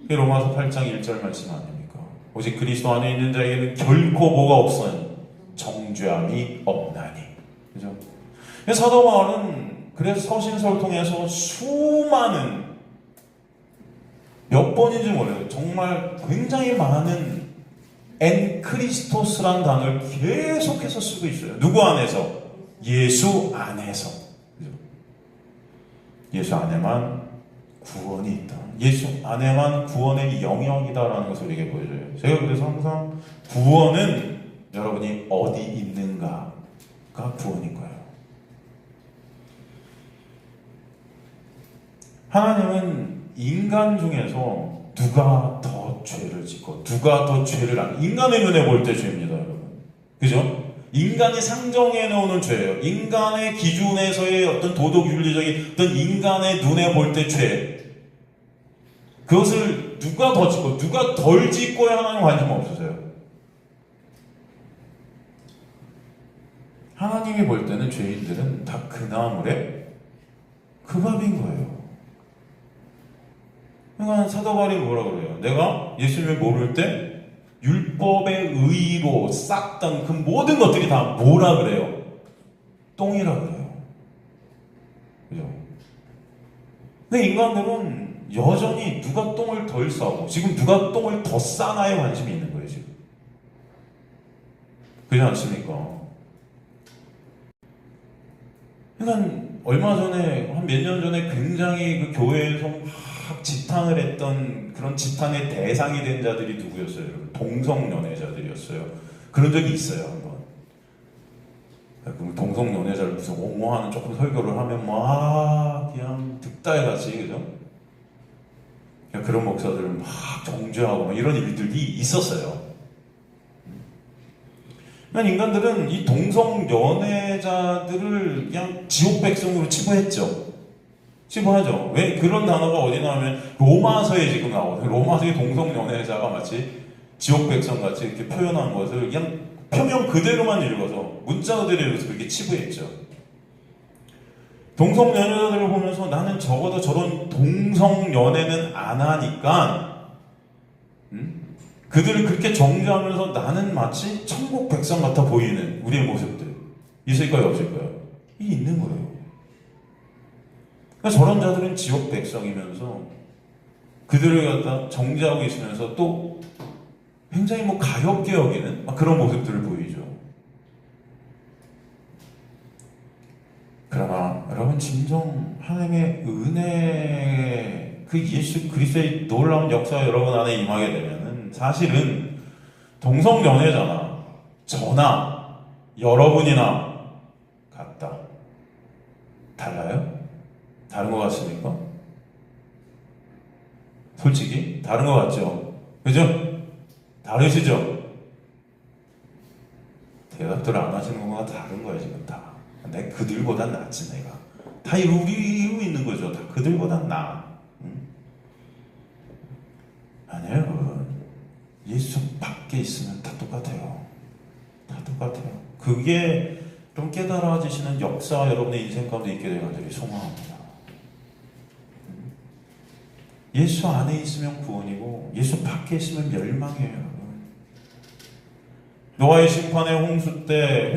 로마서 8장 1절 말씀 아닙니까? 오직 그리스도 안에 있는 자에게는 결코 뭐가 없어요? 정죄함이 없나니. 그죠? 사도 바울은 그래서 서신서를 통해서 수많은, 몇 번인지 몰라요. 정말 굉장히 많은 엔 크리스토스란 단어를 계속해서 쓰고 있어요. 누구 안에서? 예수 안에서. 그죠? 예수 안에만 구원이 있다. 예수 안에만 구원의 영역이다라는 것을 우리에게 보여줘요. 제가 그래서 항상 구원은 여러분이 어디 있는가가 구원인 거예요. 하나님은 인간 중에서 누가 더 죄를 짓고 누가 더 죄를 안, 인간의 눈에 볼 때 죄입니다, 여러분. 그죠? 인간이 상정해 놓는 죄예요. 인간의 기준에서의 어떤 도덕 윤리적인 어떤 인간의 눈에 볼 때 죄. 그것을 누가 더 짓고 누가 덜 짓고야 하나님 관심 없으세요. 하나님이 볼 때는 죄인들은 다 그 나물에 그 밥인 거예요. 그러니까 사도 바울이 뭐라 그래요? 내가 예수님을 모를 때 율법의 의로 쌓던 그 모든 것들이 다 뭐라 그래요? 똥이라 그래요. 그죠? 근데 인간들은 여전히 누가 똥을 덜 싸고 지금 누가 똥을 더 싸나에 관심이 있는 거예요, 지금. 그렇지 않습니까? 그러니까 얼마 전에 한 몇 년 전에 굉장히 그 교회에서 막 지탄을 했던 그런 지탄의 대상이 된 자들이 누구였어요? 여러분? 동성연애자들이었어요. 그런 적이 있어요, 한번. 그럼 동성연애자를 무슨 옹호하는 조금 설교를 하면 막 그냥 득달같이, 그죠? 그냥 그런 목사들을 막 정죄하고 막 이런 일들이 있었어요. 그러니까 인간들은 이 동성연애자들을 그냥 지옥 백성으로 치부했죠. 치부하죠. 왜? 그런 단어가 어디 나오면 로마서에 지금 나오거든요. 로마서의 동성연애자가 마치 지옥 백성같이 이렇게 표현한 것을 그냥 표명 그대로만 읽어서 문자 그대로 읽어서 그렇게 치부했죠. 동성연애자들을 보면서 나는 적어도 저런 동성연애는 안 하니까 그들을 그렇게 정죄하면서 나는 마치 천국 백성 같아 보이는 우리의 모습들 있을까요? 없을까요? 이 있는 거예요. 그러니까 저런 자들은 지옥 백성이면서 그들을 갖다 정죄하고 있으면서 또 굉장히 가엾게 여기는 그런 모습들을 보이죠. 그러나 여러분, 진정 하나님의 은혜, 그 예수 그리스도의 놀라운 역사가 여러분 안에 임하게 되면은 사실은 동성연애잖아, 저나 여러분이나 같다. 달라요? 다른 것 같습니까? 솔직히 다른 것 같죠? 그죠? 다르시죠? 대답들을 안 하시는 것과 다른 거야 지금 다. 내가 그들보단 낫지. 내가 다 우리 이유고 있는 거죠. 다 그들보단 나아. 응? 아니에요 여러분. 예수 밖에 있으면 다 똑같아요. 다 똑같아요. 그게 좀 깨달아지시는 역사가 여러분의 인생 가운데 있게 되기를 소망합니다. 예수 안에 있으면 구원이고 예수 밖에 있으면 멸망이에요 여러분. 노아의 심판의 홍수 때,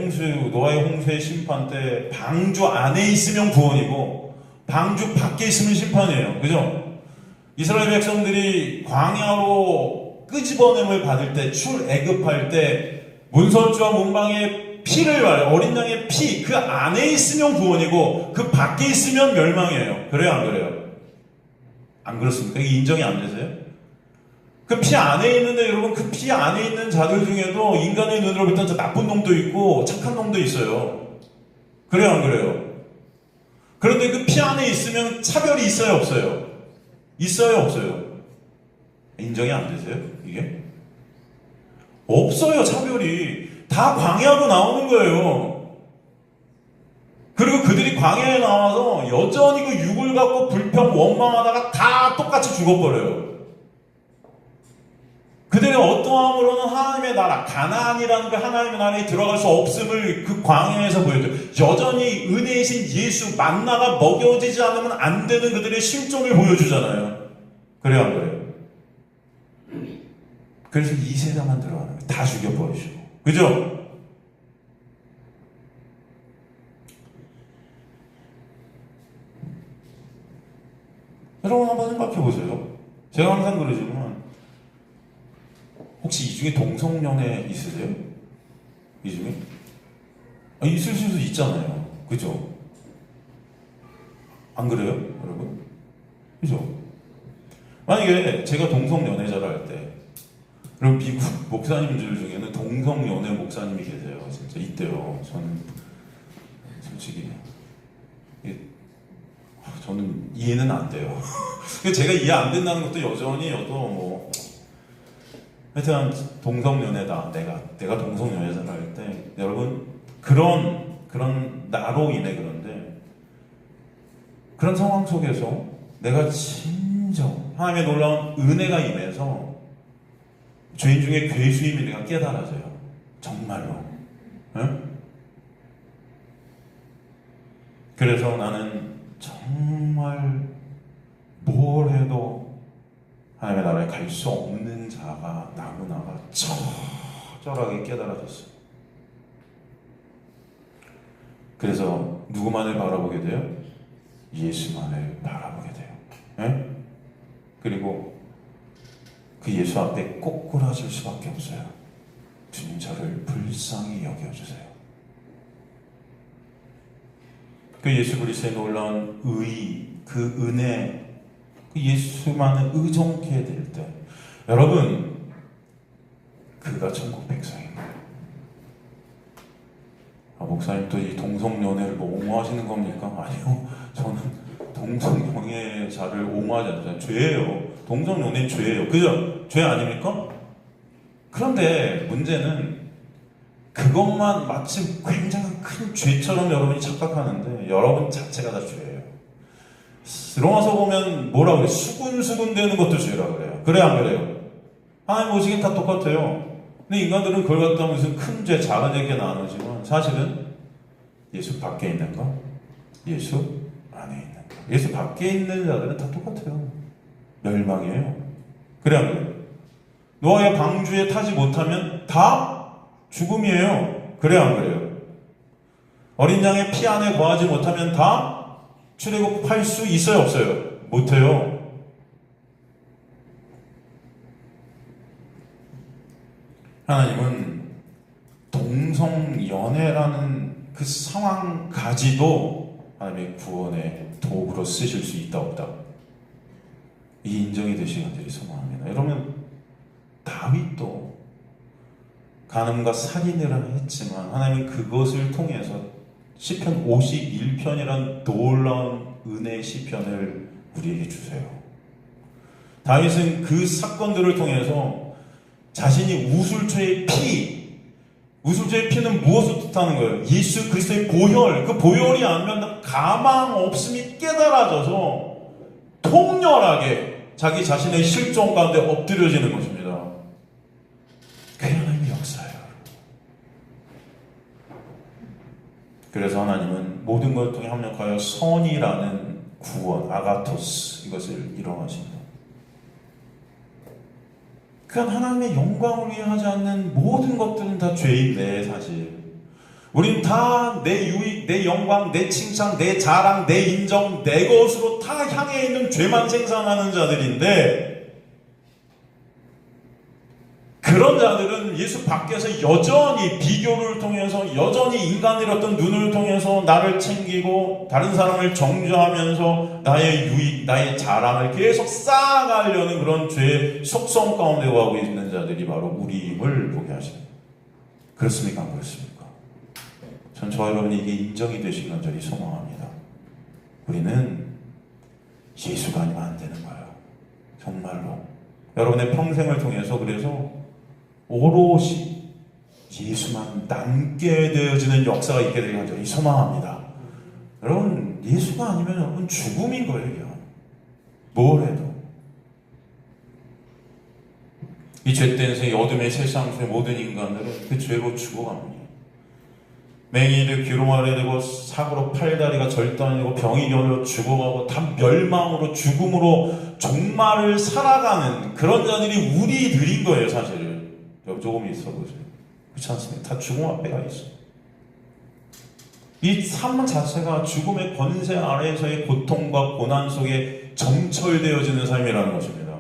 노아의 홍수의 심판 때 방주 안에 있으면 구원이고 방주 밖에 있으면 심판이에요. 그죠? 이스라엘 백성들이 광야로 끄집어냄을 받을 때, 출애굽할 때 문설주와 문방의 피를 어린 양의 피, 그 안에 있으면 구원이고 그 밖에 있으면 멸망이에요. 그래요 안 그래요? 안 그렇습니까? 이게 인정이 안 되세요? 그 피 안에 있는데 여러분, 그 피 안에 있는 자들 중에도 인간의 눈으로 볼 때 나쁜 놈도 있고 착한 놈도 있어요. 그래요 안 그래요? 그런데 그 피 안에 있으면 차별이 있어요 없어요? 있어요 없어요? 인정이 안 되세요? 이게? 없어요. 차별이 다 광야로 나오는 거예요. 그리고 그들이 광야에 나와서 여전히 그 육을 갖고 불평 원망하다가 다 똑같이 죽어버려요. 그들의 어떠함으로는 하나님의 나라, 가나안이라는 그 하나님의 나라에 들어갈 수 없음을 그 광야에서 보여줘요. 여전히 은혜이신 예수, 만나가 먹여지지 않으면 안 되는 그들의 실종을 보여주잖아요. 그래요 안 그래요? 그래서 이 세상만 들어가는 거예요. 다 죽여버리시고. 그죠? 여러분 한번 생각해 보세요. 제가 항상 그러지만 혹시 이 중에 동성연애 있으세요? 이 중에? 있을 수도 있잖아요. 그죠? 안 그래요? 여러분? 그죠? 만약에 제가 동성연애자를 할 때, 그럼 미국 목사님들 중에는 동성연애 목사님이 계세요. 진짜 있대요. 저는 솔직히 저는 이해는 안 돼요. 제가 이해 안 된다는 것도 여전히 하여튼 동성연애다. 내가 동성연애자를 할 때 여러분 그런 나로 인해 그런데 그런 상황 속에서 내가 진정 하나님의 놀라운 은혜가 임해서 죄인 중에 괴수임을 내가 깨달아져요. 정말로. 응? 그래서 나는 정말 뭘 해도 하나님의 나라에 갈 수 없는 자가 나구나가 처절하게 깨달아졌어요. 그래서 누구만을 바라보게 돼요? 예수만을 바라보게 돼요. 네? 그리고 그 예수 앞에 꼬꾸라질 수밖에 없어요. 주님, 저를 불쌍히 여겨주세요. 그 예수 그리스도의 놀라운 의, 그 은혜, 그 예수만을 의존케 될 때, 여러분, 그가 천국 백성입니다. 목사님 또 이 동성연애를 옹호하시는 겁니까? 아니요, 저는 동성연애자를 옹호하지 않잖아요. 죄예요. 동성연애는 죄예요. 그죠? 죄 아닙니까? 그런데 문제는 그것만 마치 굉장히 큰 죄처럼 여러분이 착각하는데 여러분 자체가 다 죄예요. 로마서 보면 뭐라 그래요? 수군수군 되는 것도 죄라 그래요. 그래 안 그래요? 하나님 보시기엔 다 똑같아요. 근데 인간들은 그걸 갖다 무슨 큰 죄, 작은 죄 이렇게 나누지만 사실은 예수 밖에 있는 거, 예수 안에 있는 거. 예수 밖에 있는 자들은 다 똑같아요. 멸망이에요. 그래 안 그래요? 노아의 방주에 타지 못하면 다 죽음이에요. 그래 안 그래요? 어린 양의 피 안에 거하지 못하면 다 출애굽할 수 있어요 없어요? 못해요. 하나님은 동성연애라는 그 상황까지도 하나님의 구원의 도구로 쓰실 수 있다 없다, 이 인정이 되시길 간절히 소망합니다. 여러분, 다윗도 간음과 살인을 했지만 하나님은 그것을 통해서 시편 51편이란 놀라운 은혜의 시편을 우리에게 주세요. 다윗은 그 사건들을 통해서 자신이 우술초의 피는 무엇을 뜻하는 거예요? 예수 그리스도의 보혈, 그 보혈이 아니면 가망 없음이 깨달아져서 통렬하게 자기 자신의 실종 가운데 엎드려지는 것입니다. 그게 하나님의 역사예요. 그래서 하나님은 모든 것을 통해 합력하여 선이라는 구원, 아가토스, 이것을 이뤄가십니다. 그러니까 하나님의 영광을 위해 하지 않는 모든 것들은 다 죄인데, 사실 우린 다 내 유익, 내 영광, 내 칭찬, 내 자랑, 내 인정, 내 것으로 다 향해 있는 죄만 생산하는 자들인데, 그런 자들은 예수 밖에서 여전히 비교를 통해서, 여전히 인간의 어떤 눈을 통해서 나를 챙기고 다른 사람을 정죄하면서 나의 유익, 나의 자랑을 계속 쌓아가려는 그런 죄의 속성 가운데 가고 있는 자들이 바로 우리임을 보게 하십니다. 그렇습니까? 안 그렇습니까? 전 저와 여러분이 이게 인정이 되시길 간절히 소망합니다. 우리는 예수가 아니면 안 되는 거예요. 정말로. 여러분의 평생을 통해서 그래서 오롯이 예수만 남게 되어지는 역사가 있게 되길 간절히 소망합니다. 여러분, 예수가 아니면 여러분 죽음인 거예요. 뭘 해도. 이 죄된 세의 어둠의 세상 속의 모든 인간들은 그 죄로 죽어갑니다. 맹인들 귀로 말해 되고, 사고로 팔다리가 절단되고, 병이 겨누어 죽어가고, 다 멸망으로, 죽음으로 종말을 살아가는 그런 자들이 우리들인 거예요, 사실은. 조금 있어 보세요. 그렇지 않습니까? 다 죽음 앞에 가 있어요. 이 삶 자체가 죽음의 권세 아래에서의 고통과 고난 속에 정철되어지는 삶이라는 것입니다.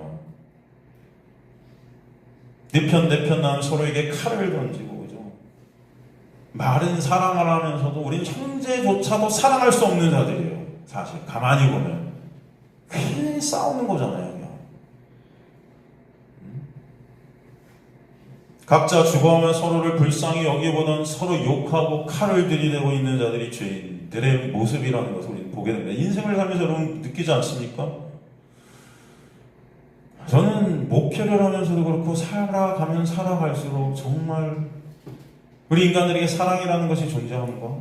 네 편 나면 서로에게 칼을 던지고, 그죠? 말은 사랑을 하면서도 우린 형제조차도 사랑할 수 없는 자들이에요. 사실 가만히 보면 괜히 싸우는 거잖아요. 각자 죽어가면 서로를 불쌍히 여기보다는 서로 욕하고 칼을 들이대고 있는 자들이 죄인들의 모습이라는 것을 우리는 보게 됩니다. 인생을 살면서 여러분 느끼지 않습니까? 저는 목회를 하면서도 그렇고 살아가면 살아갈수록 정말 우리 인간들에게 사랑이라는 것이 존재하는가?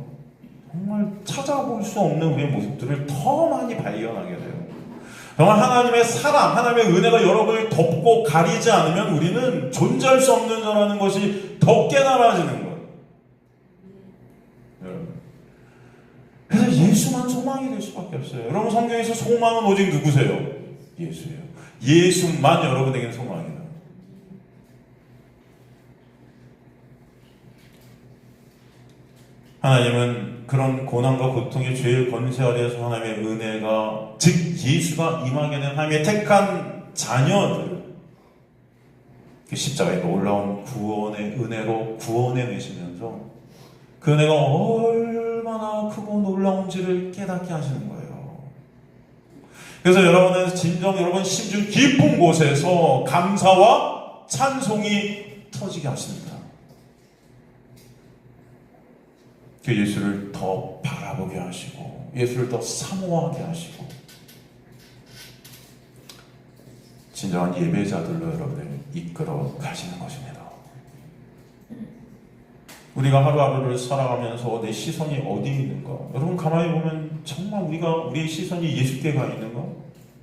정말 찾아볼 수 없는 우리의 모습들을 더 많이 발견하게 돼요. 정말 하나님의 사랑, 하나님의 은혜가 여러분을 덮고 가리지 않으면 우리는 존재할 수 없는 자라는 것이 더 깨달아지는 거예요. 여러분. 그래서 예수만 소망이 될 수밖에 없어요. 여러분, 성경에서 소망은 오직 누구세요? 예수예요. 예수만 여러분에게는 소망이다. 하나님은 그런 고난과 고통의 죄의 권세 아래에서 하나님의 은혜가, 즉 예수가 임하게 된 하나님의 택한 자녀들, 그 십자가에 올라온 구원의 은혜로 구원해 내시면서 그 은혜가 얼마나 크고 놀라운지를 깨닫게 하시는 거예요. 그래서 여러분은 진정 여러분 심중 깊은 곳에서 감사와 찬송이 터지게 하십니다. 그 예수를 더 바라보게 하시고, 예수를 더 사모하게 하시고, 진정한 예배자들로 여러분을 이끌어 가시는 것입니다. 우리가 하루하루를 살아가면서 내 시선이 어디에 있는가? 여러분, 가만히 보면 정말 우리의 시선이 예수께 가 있는가?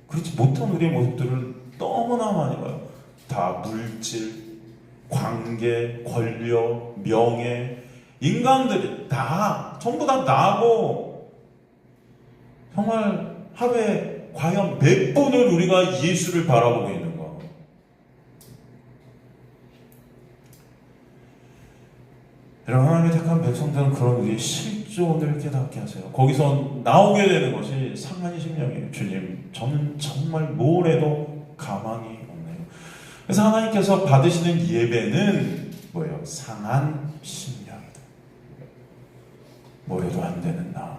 그렇지 못한 우리의 모습들을 너무나 많이 봐요. 다 물질, 관계, 권력, 명예, 인간들이 다 전부 다 나고, 정말 하루에 과연 몇 분을 우리가 예수를 바라보고 있는가? 여러분, 하나님의 택한 백성들은 그런 우리의 실존을 깨닫게 하세요. 거기서 나오게 되는 것이 상한이 심령이에요. 주님, 저는 정말 뭘 해도 가망이 없네요. 그래서 하나님께서 받으시는 예배는 뭐예요? 상한 심령이다. 뭐래도 안 되는 나.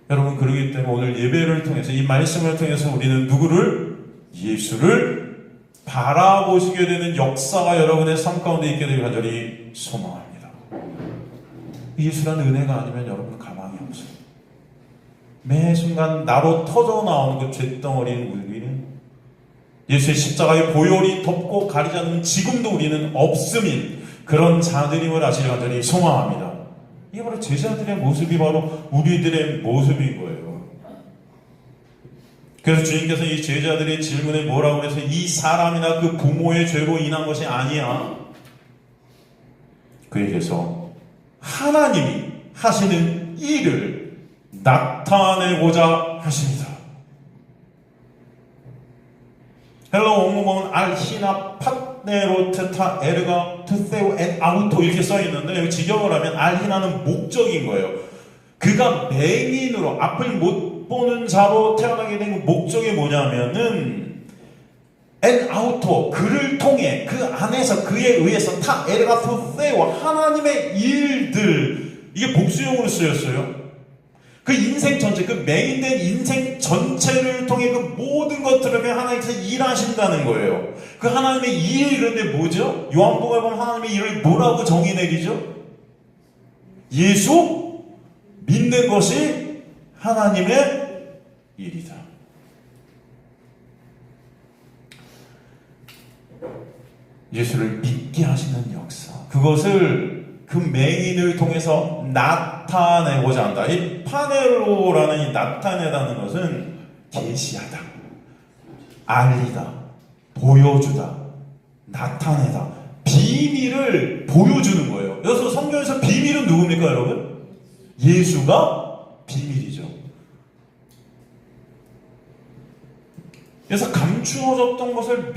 여러분, 그러기 때문에 오늘 예배를 통해서, 이 말씀을 통해서 우리는 누구를? 예수를 바라보시게 되는 역사가 여러분의 삶 가운데 있게 되길 간절히 소망합니다. 예수라는 은혜가 아니면 여러분 가망이 없어요. 매 순간 나로 터져 나오는 그 죄덩어리인 우리는 예수의 십자가의 보혈이 덮고 가리지 않으면 지금도 우리는 없음인 그런 자들임을 아시길 간절히 소망합니다. 이게 바로 제자들의 모습이 바로 우리들의 모습인 거예요. 그래서 주님께서 이 제자들의 질문에 뭐라고 해서 이 사람이나 그 부모의 죄로 인한 것이 아니야. 그에게서 하나님이 하시는 일을 나타내고자 하십니다. 헬러 원문은 알히나 팟네로테타 에르가 투세오 엔 아우토 이렇게 써있는데 여기 직역을 하면 알히나는 목적인 거예요. 그가 맹인으로 앞을 못 보는 자로 태어나게 된 목적이 뭐냐면은 엔 아우토 그를 통해 그 안에서 그에 의해서 타 에르가 투세오 하나님의 일들 이게 복수용으로 쓰였어요. 그 인생 전체, 그 맹인된 인생 전체를 통해 그 모든 것들을 하나님께서 일하신다는 거예요. 그 하나님의 일이 그런데 뭐죠? 요한복음에 보면 하나님의 일을 뭐라고 정의 내리죠? 예수 믿는 것이 하나님의 일이다. 예수를 믿게 하시는 역사. 그것을 그 맹인을 통해서 나타내고자 한다. 이 파네로라는 이 나타내다는 것은 계시하다, 알리다, 보여주다, 나타내다, 비밀을 보여주는 거예요. 그래서 성경에서 비밀은 누굽니까, 여러분? 예수가 비밀이죠. 그래서 감추어졌던 것을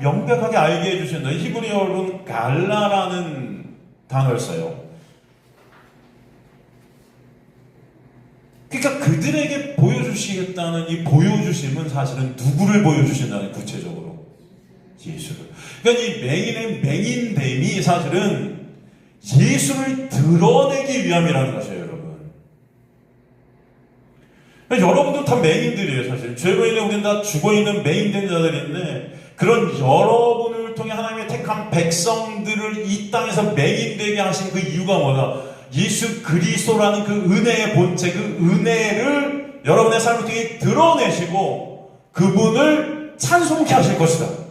명백하게 알게 해주신다. 히브리어로는 갈라라는 단어를 써요. 그러니까 그들에게 보여주시겠다는 이 보여주심은 사실은 누구를 보여주신다는 구체적으로 예수를. 그러니까 이 맹인의 맹인됨이 사실은 예수를 드러내기 위함이라는 것이에요, 여러분. 그러니까 여러분도 다 맹인들이에요, 사실. 죄로 인해 우리는 다 죽어있는 맹인된 자들인데 그런 여러분을 통해 하나님의 택한 백성들을 이 땅에서 맹인되게 하신 그 이유가 뭐냐? 예수 그리스도라는 그 은혜의 본체, 그 은혜를 여러분의 삶을 통해 드러내시고 그분을 찬송케 하실 것이다.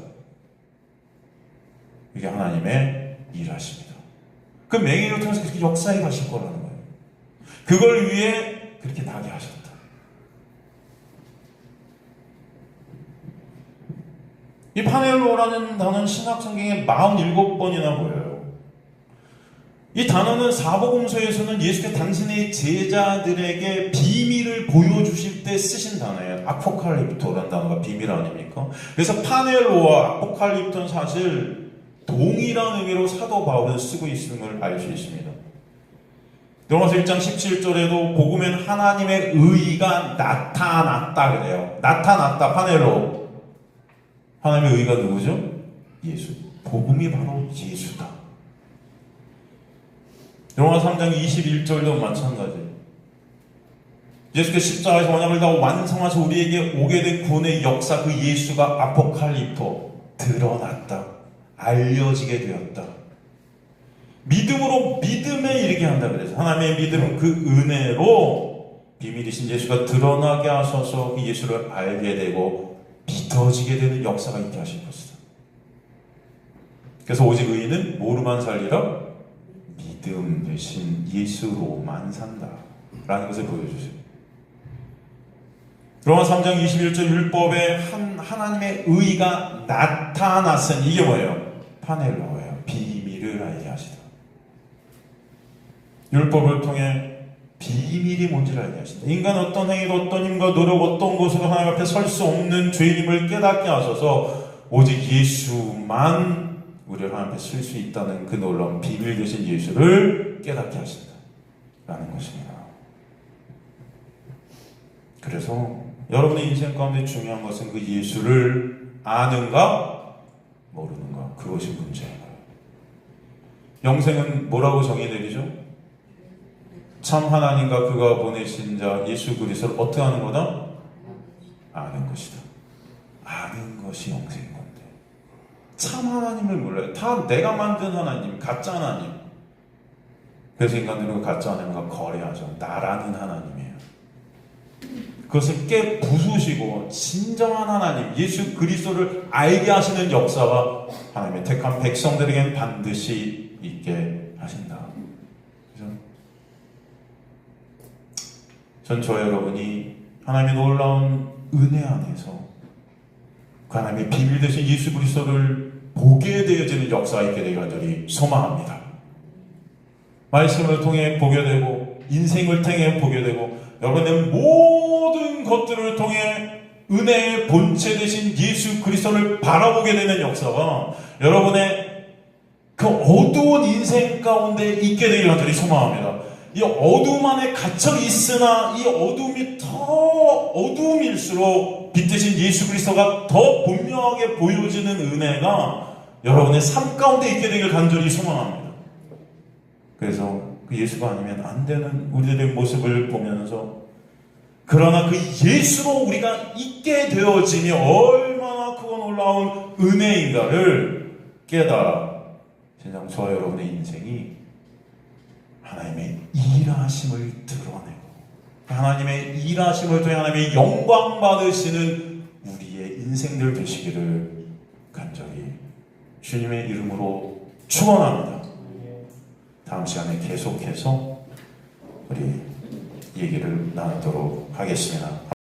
이게 하나님의 일하십니다. 그 맹인을 통해서 그렇게 역사에 가실 거라는 거예요. 그걸 위해 그렇게 나게 하셨다. 이 파넬로라는 단어는 신약 성경에 47번이나 보여요. 이 단어는 사복음서에서는 예수께서 당신의 제자들에게 비밀을 보여주실 때 쓰신 단어예요. 아포칼립토라는 단어가 비밀 아닙니까? 그래서 파넬로와 아포칼립토는 사실 동일한 의미로 사도 바울은 쓰고 있음을 알 수 있습니다. 로마서 1장 17절에도 복음엔 하나님의 의가 나타났다 그래요. 나타났다, 파넬로. 하나님의 의가 누구죠? 예수. 복음이 바로 예수다. 로마서 3장 21절도 마찬가지예요. 예수께서 십자가에서 언약을 다 완성하셔서 우리에게 오게 된 구원의 역사, 그 예수가 아포칼립토 드러났다. 알려지게 되었다. 믿음으로 믿음에 이르게 한다 그래서 하나님의 믿음은 그 은혜로 비밀이신 예수가 드러나게 하셔서 그 예수를 알게 되고 믿어지게 되는 역사가 있게 하실 것이다. 그래서 오직 의인은 뭐로만 살리라? 믿음 대신 예수로만 산다 라는 것을 보여주세요. 로마 3장 21절 율법에 하나님의 의가 나타났으니 이게 뭐예요? 파넬로예요. 비밀을 알게 하시다. 율법을 통해 비밀이 뭔지를 알게 하신다. 인간 어떤 행위도 어떤 힘과 노력 어떤 것으로 하나님 앞에 설 수 없는 죄인임을 깨닫게 하셔서 오직 예수만 우리를 하나님 앞에 쓸 수 있다는 그 놀라운 비밀 되신 예수를 깨닫게 하신다 라는 것입니다. 그래서 여러분의 인생 가운데 중요한 것은 그 예수를 아는가 모르는가, 그것이 문제예요. 영생은 뭐라고 정의 내리죠? 참 하나님과 그가 보내신 자 예수 그리스도를 어떻게 하는 거다? 아는 것이다. 아는 것이 영생인 건데, 참 하나님을 몰라요. 다 내가 만든 하나님, 가짜 하나님. 그래서 인간들은 가짜 하나님과 거래하죠. 나라는 하나님이에요. 그것을 깨 부수시고 진정한 하나님, 예수 그리스도를 알게 하시는 역사가 하나님의 택한 백성들에겐 반드시 있게 하신다. 그죠? 전 저와 여러분이 하나님의 놀라운 은혜 안에서 그 하나님의 비밀 되신 예수 그리스도를 보게 되어지는 역사가 있게 되기를 간절히 소망합니다. 말씀을 통해 보게 되고, 인생을 통해 보게 되고, 여러분의 모든 것들을 통해 은혜의 본체 되신 예수 그리스도를 바라보게 되는 역사가 여러분의 그 어두운 인생 가운데 있게 되기를 간절히 소망합니다. 이 어둠 안에 갇혀 있으나 이 어둠이 더 어둠일수록 빛 대신 예수 그리스도가 더 분명하게 보여지는 은혜가 여러분의 삶 가운데 있게 되기를 간절히 소망합니다. 그래서 그 예수가 아니면 안 되는 우리들의 모습을 보면서, 그러나 그 예수로 우리가 있게 되어지니 얼마나 크고 놀라운 은혜인가를 깨달아 진정 저와 여러분의 인생이 하나님의 일하심을 드러내고, 하나님의 일하심을 통해 하나님의 영광 받으시는 우리의 인생들 되시기를 간절히 주님의 이름으로 축원합니다. 다음 시간에 계속해서 우리 얘기를 나누도록 하겠습니다.